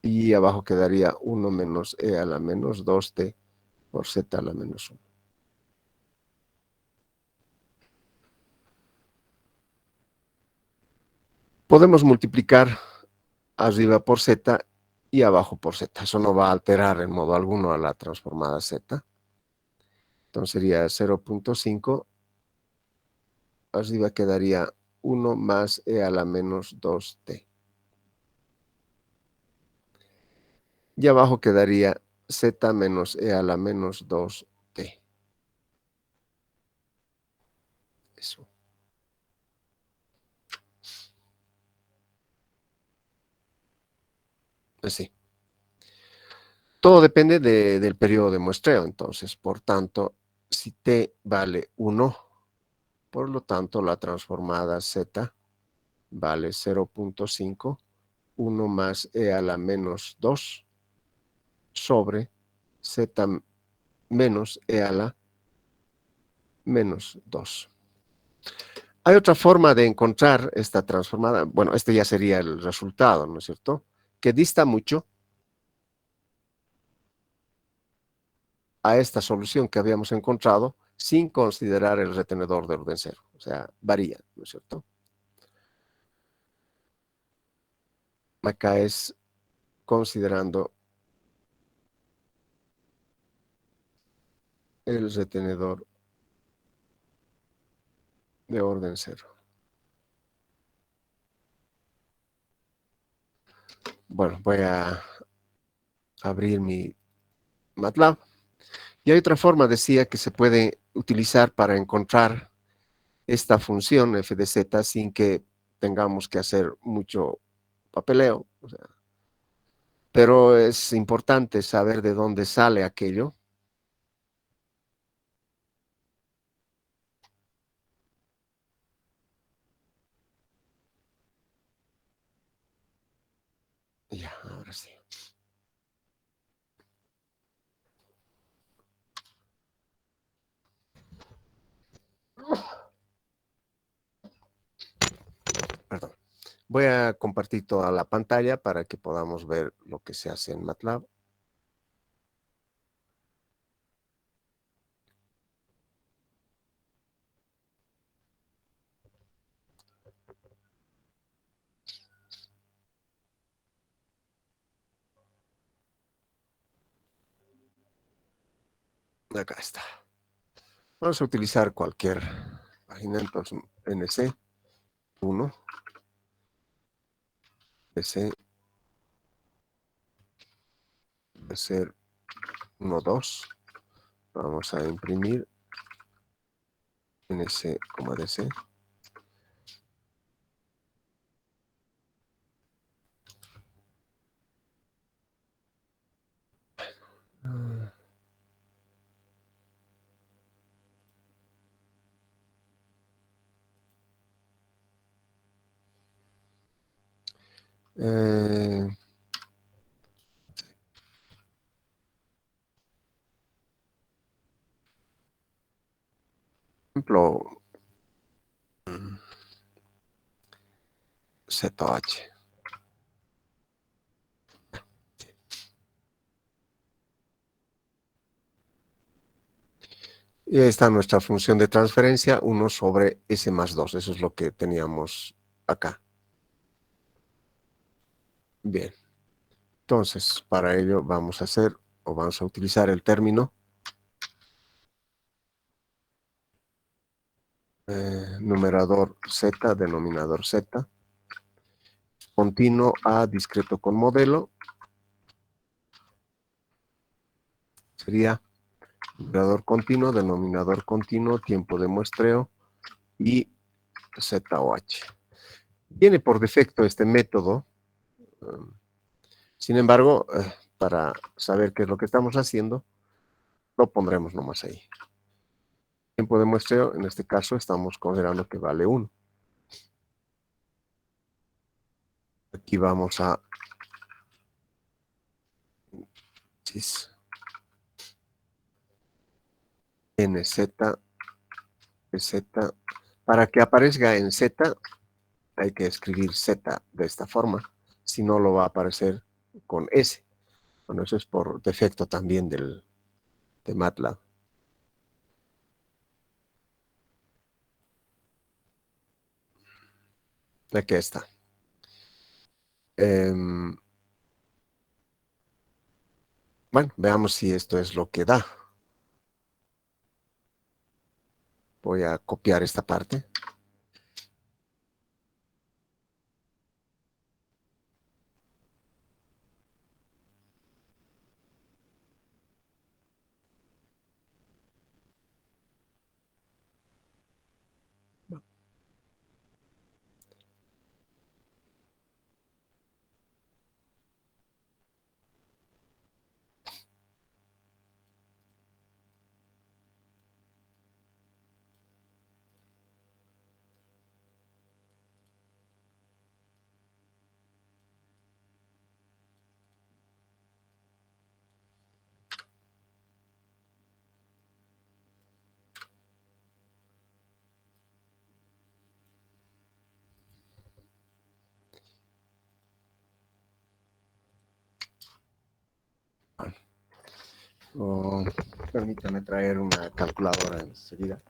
A: Y abajo quedaría 1 menos e a la menos 2t por z a la menos 1. Podemos multiplicar arriba por z y abajo por z. Eso no va a alterar en modo alguno a la transformada z. Entonces sería 0.5. Arriba quedaría 1 más e a la menos 2t. Y abajo quedaría z menos e a la menos 2t. Eso. Así. Todo depende del periodo de muestreo. Entonces, por tanto, si t vale 1, por lo tanto, la transformada z vale 0.5, 1 más e a la menos 2 sobre z menos e a la menos 2. Hay otra forma de encontrar esta transformada. Bueno, este ya sería el resultado, ¿no es cierto? Que dista mucho a esta solución que habíamos encontrado sin considerar el retenedor de orden cero. O sea, varía, ¿no es cierto? Acá es considerando el retenedor de orden cero. Bueno, voy a abrir mi MATLAB. Y hay otra forma, decía, que se puede utilizar para encontrar esta función f de z sin que tengamos que hacer mucho papeleo. O sea, pero es importante saber de dónde sale aquello. Ya, ahora sí. Perdón. Voy a compartir toda la pantalla para que podamos ver lo que se hace en MATLAB. Acá está. Vamos a utilizar cualquier página, entonces NC1, NC, va a ser 1, 2. Vamos a imprimir NC, DC. Por ejemplo, ZH. Y ahí está nuestra función de transferencia, 1 sobre S más 2. Eso es lo que teníamos acá. Bien. Entonces, para ello vamos a utilizar el término numerador Z, denominador Z, continuo a discreto con modelo, sería numerador continuo, denominador continuo, tiempo de muestreo y ZOH. Viene por defecto este método, sin embargo, para saber qué es lo que estamos haciendo, lo pondremos nomás ahí. Tiempo de muestreo, en este caso, estamos considerando que vale 1. Aquí vamos a NZ, Z. Para que aparezca en Z, hay que escribir Z de esta forma. Si no, lo va a aparecer con S. Bueno, eso es por defecto también de MATLAB. Aquí está. Bueno, veamos si esto es lo que da. Voy a copiar esta parte. Oh, permítame traer una calculadora enseguida.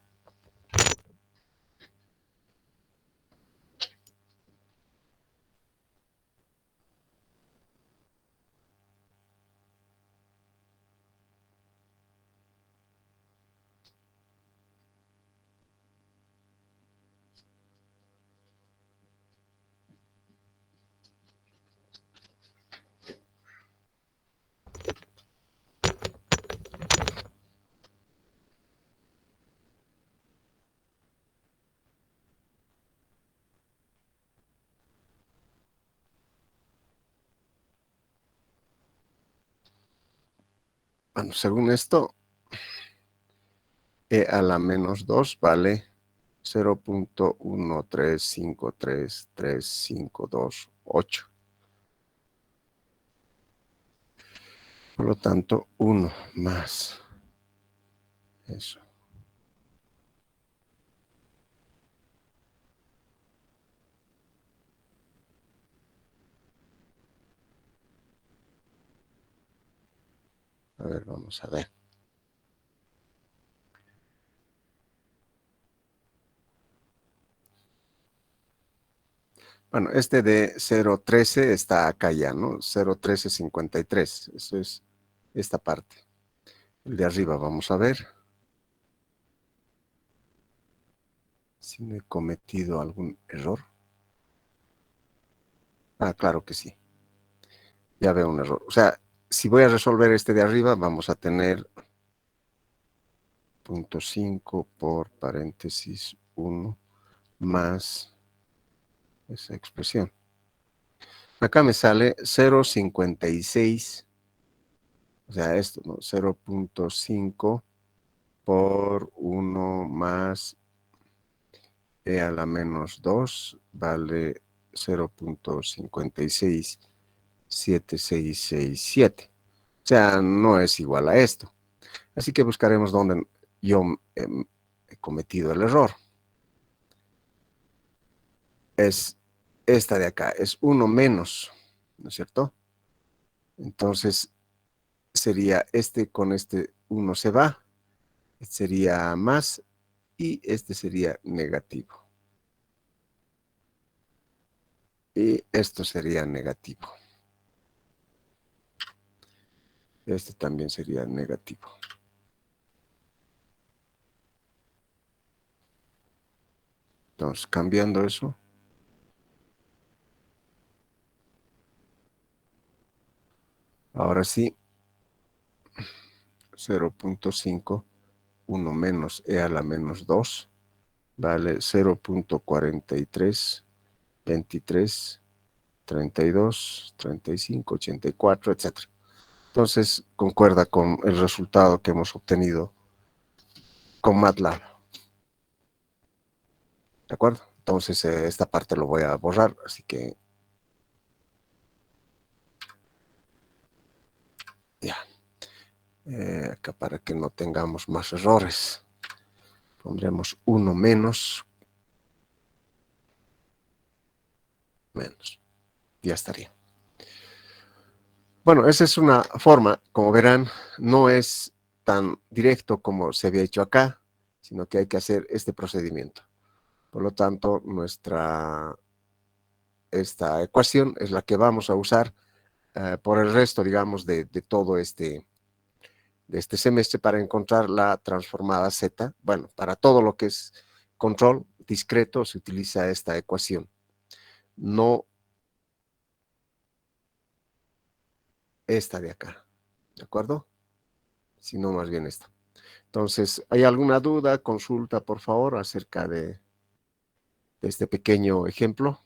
A: Bueno, según esto, E a la menos 2 vale 0.1353352.8. Por lo tanto, 1 más eso. A ver, vamos a ver. Bueno, este de 0.13 está acá ya, ¿no? 0.1353. Eso es esta parte. El de arriba, vamos a ver si no he cometido algún error. Ah, claro que sí. Ya veo un error. O sea, si voy a resolver este de arriba, vamos a tener 0.5 por paréntesis 1 más esa expresión. Acá me sale 0.56, o sea, esto, ¿no? 0.5 por 1 más e a la menos 2 vale 0.56767. O sea, no es igual a esto. Así que buscaremos dónde yo he cometido el error. Es esta de acá, es 1 menos, ¿no es cierto? Entonces sería este con este 1 se va Este sería más y este sería negativo. Y esto sería negativo. Este también sería negativo. Entonces, cambiando eso. Ahora sí. 0.5, 1 menos e a la menos 2, vale 0.43, 23, 32, 35, 84, etc. Entonces, concuerda con el resultado que hemos obtenido con MATLAB. ¿De acuerdo? Entonces, esta parte lo voy a borrar, así que ya. Acá para que no tengamos más errores, pondremos 1 menos, menos. Ya estaría. Bueno, esa es una forma, como verán, no es tan directo como se había hecho acá, sino que hay que hacer este procedimiento. Por lo tanto, esta ecuación es la que vamos a usar por el resto, digamos, de todo de este semestre para encontrar la transformada Z. Bueno, para todo lo que es control discreto se utiliza esta ecuación. No esta de acá, ¿de acuerdo? Sino más bien esta. Entonces, ¿hay alguna duda? Consulta, por favor, acerca de este pequeño ejemplo.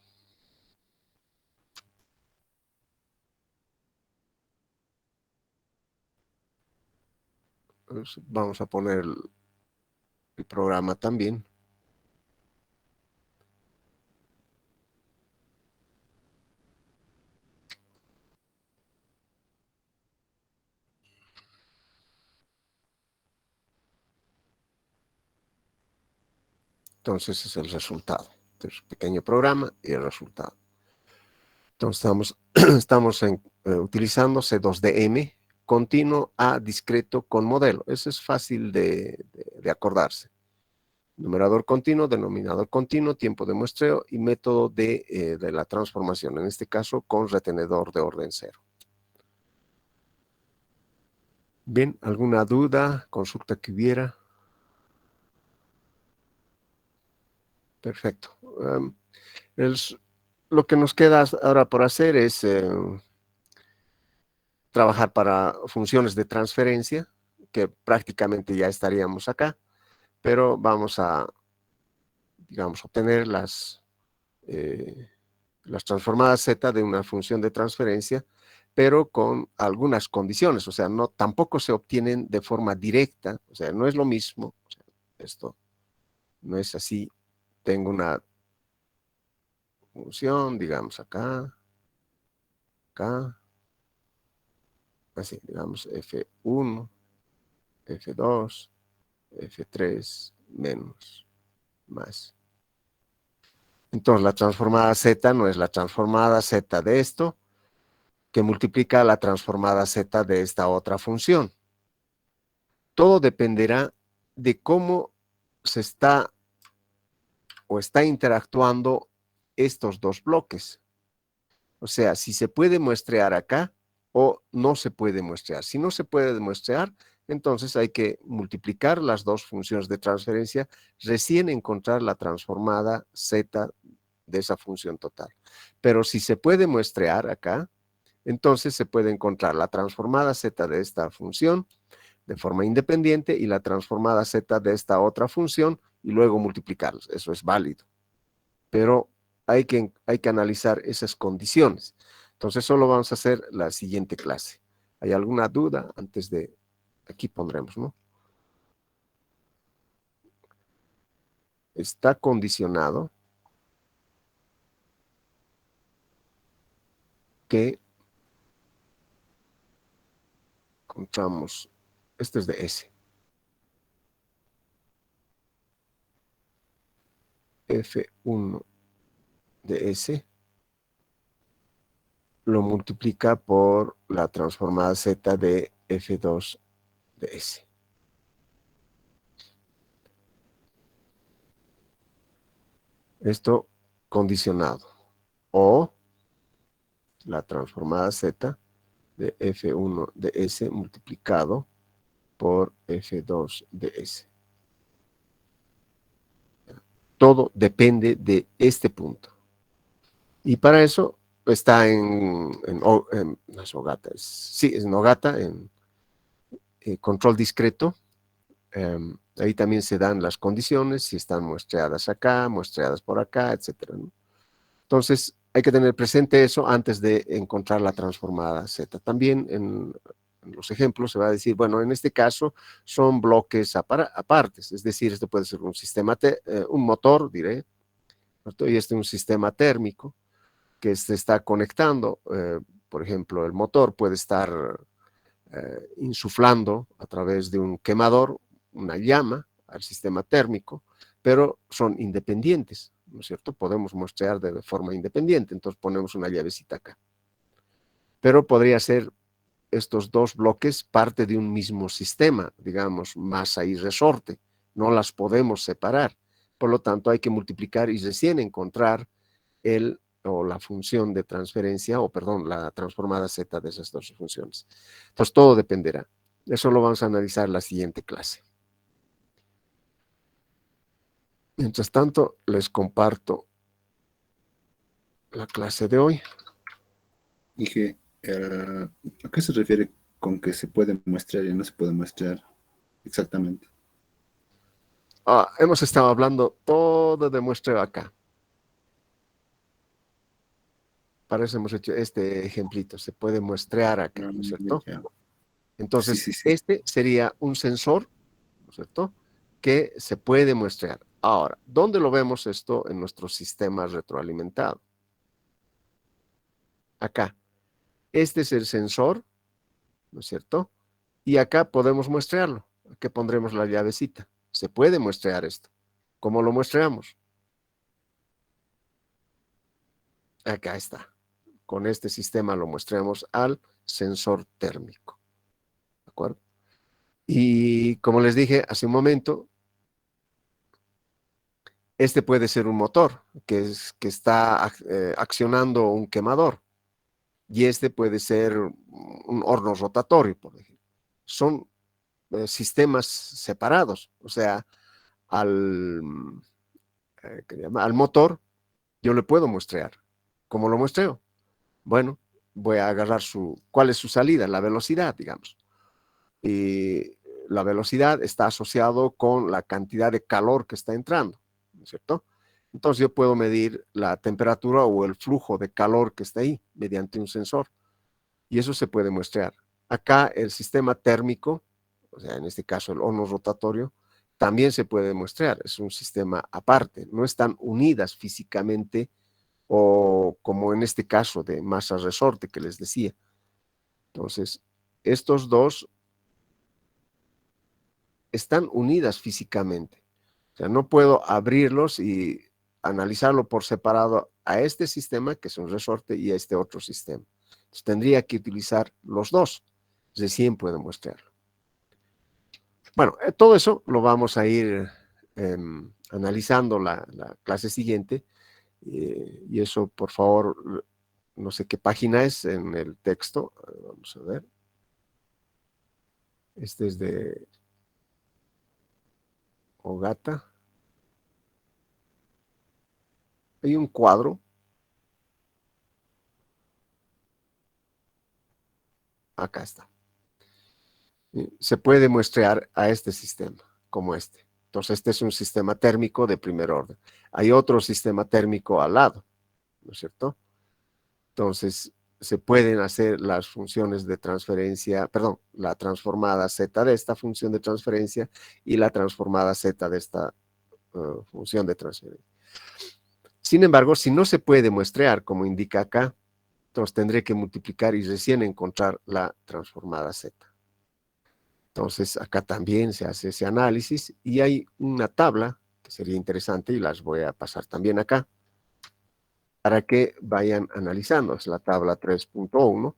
A: Pues vamos a poner el programa también. Entonces, es el resultado. Entonces, pequeño programa y el resultado. Entonces, estamos utilizando C2DM continuo a discreto con modelo. Eso es fácil de acordarse. Numerador continuo, denominador continuo, tiempo de muestreo y método de la transformación, en este caso con retenedor de orden cero. Bien, ¿alguna duda, consulta que hubiera? Perfecto. Lo que nos queda ahora por hacer es trabajar para funciones de transferencia, que prácticamente ya estaríamos acá, pero vamos a, digamos, obtener las transformadas Z de una función de transferencia, pero con algunas condiciones, o sea, no, tampoco se obtienen de forma directa, o sea, no es lo mismo, o sea, esto no es así, tengo una función, digamos, acá, así, digamos, F1, F2, F3, menos, más. Entonces, la transformada Z no es la transformada Z de esto, que multiplica la transformada Z de esta otra función. Todo dependerá de cómo se está o está interactuando estos dos bloques. O sea, si se puede muestrear acá o no se puede muestrear. Si no se puede muestrear, entonces hay que multiplicar las dos funciones de transferencia, recién encontrar la transformada Z de esa función total. Pero si se puede muestrear acá, entonces se puede encontrar la transformada Z de esta función de forma independiente y la transformada Z de esta otra función y luego multiplicarlos. Eso es válido. Pero hay que analizar esas condiciones. Entonces solo vamos a hacer la siguiente clase. ¿Hay alguna duda antes de... Aquí pondremos, ¿no? Está condicionado que encontramos, este es de S, F1 de S, lo multiplica por la transformada Z de F2 de S. Esto condicionado. O la transformada Z de F1 de S multiplicado por F2 de S. Todo depende de este punto. Y para eso está no es Ogata, sí, es en Ogata, en control discreto. Ahí también se dan las condiciones, si están muestreadas acá, muestreadas por acá, etcétera, ¿no? Entonces, hay que tener presente eso antes de encontrar la transformada Z. También en los ejemplos se va a decir, bueno, en este caso son bloques apartes, es decir, esto puede ser un sistema, un motor, diré, ¿cierto? Y este es un sistema térmico que se está conectando. Por ejemplo, el motor puede estar insuflando a través de un quemador una llama al sistema térmico, pero son independientes, ¿no es cierto? Podemos muestrear de forma independiente, entonces ponemos una llavecita acá. Pero podría ser estos dos bloques parte de un mismo sistema, digamos, masa y resorte. No las podemos separar. Por lo tanto, hay que multiplicar y recién encontrar o la función de transferencia, o perdón, la transformada Z de esas dos funciones. Entonces, todo dependerá. Eso lo vamos a analizar en la siguiente clase. Mientras tanto, les comparto la clase de hoy.
B: Dije, ¿a qué se refiere con que se puede muestrear y no se puede muestrear exactamente?
A: Hemos estado hablando todo de muestreo acá. Para eso hemos hecho este ejemplito. Se puede muestrear acá, ¿no es cierto?
B: Ya. Sí,
A: Entonces,
B: sí, sí.
A: este sería un sensor, ¿no es cierto?, que se puede muestrear. Ahora, ¿dónde lo vemos esto en nuestro sistema retroalimentado? Acá. Este es el sensor, ¿no es cierto? Y acá podemos muestrearlo. Aquí pondremos la llavecita. Se puede muestrear esto. ¿Cómo lo muestreamos? Acá está. Con este sistema lo muestreamos al sensor térmico. ¿De acuerdo? Y como les dije hace un momento, este puede ser un motor que está accionando un quemador. Y este puede ser un horno rotatorio, por ejemplo. Son sistemas separados. O sea, al, al motor yo le puedo muestrear. ¿Cómo lo muestreo? Bueno, voy a agarrar ¿cuál es su salida? La velocidad, digamos. Y la velocidad está asociado con la cantidad de calor que está entrando, ¿no es cierto? Entonces yo puedo medir la temperatura o el flujo de calor que está ahí mediante un sensor. Y eso se puede muestrear. Acá el sistema térmico, o sea, en este caso el horno rotatorio, también se puede muestrear. Es un sistema aparte. No están unidas físicamente o como en este caso de masa resorte que les decía. Entonces, estos dos están unidas físicamente. O sea, no puedo abrirlos y analizarlo por separado a este sistema, que es un resorte, y a este otro sistema. Entonces, tendría que utilizar los dos. Recién puedo mostrarlo. Bueno, todo eso lo vamos a ir analizando la clase siguiente. Y eso, por favor, no sé qué página es en el texto. Vamos a ver. Este es de Ogata. Hay un cuadro. Acá está. Se puede muestrear a este sistema, como este. Entonces, este es un sistema térmico de primer orden. Hay otro sistema térmico al lado, ¿no es cierto? Entonces, se pueden hacer las funciones de transferencia, perdón, la transformada Z de esta función de transferencia y la transformada Z de esta función de transferencia. Sin embargo, si no se puede muestrear, como indica acá, entonces tendré que multiplicar y recién encontrar la transformada Z. Entonces, acá también se hace ese análisis y hay una tabla que sería interesante y las voy a pasar también acá para que vayan analizando. Es la tabla 3.1.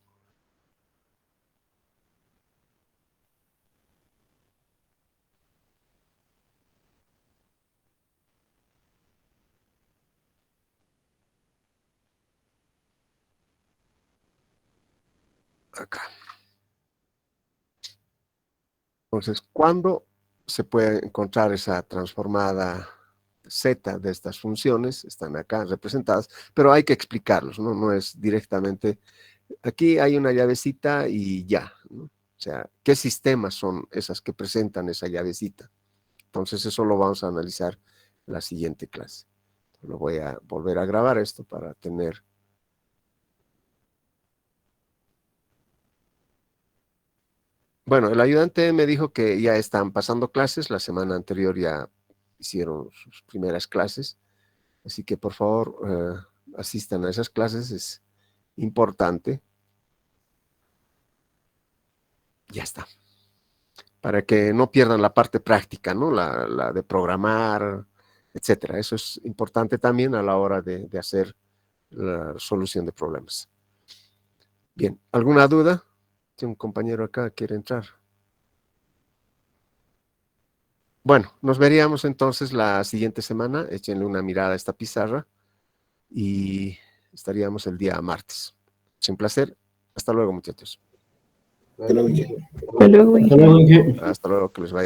A: acá. Entonces, ¿cuándo se puede encontrar esa transformada Z de estas funciones? Están acá representadas, pero hay que explicarlos, ¿no? No es directamente, aquí hay una llavecita y ya, ¿no? O sea, ¿qué sistemas son esas que presentan esa llavecita? Entonces, eso lo vamos a analizar en la siguiente clase. Lo voy a volver a grabar esto para tener... Bueno, el ayudante me dijo que ya están pasando clases, la semana anterior ya hicieron sus primeras clases, así que por favor asistan a esas clases, es importante. Ya está. Para que no pierdan la parte práctica, ¿no? La de programar, etcétera. Eso es importante también a la hora de hacer la solución de problemas. Bien, ¿alguna duda? Si un compañero acá quiere entrar. Bueno, nos veríamos entonces la siguiente semana. Échenle una mirada a esta pizarra y estaríamos el día martes. Es un placer. Hasta luego, muchachos.
B: Hasta luego, Inge.
C: Hasta luego, Inge.
A: Hasta luego, que les vaya.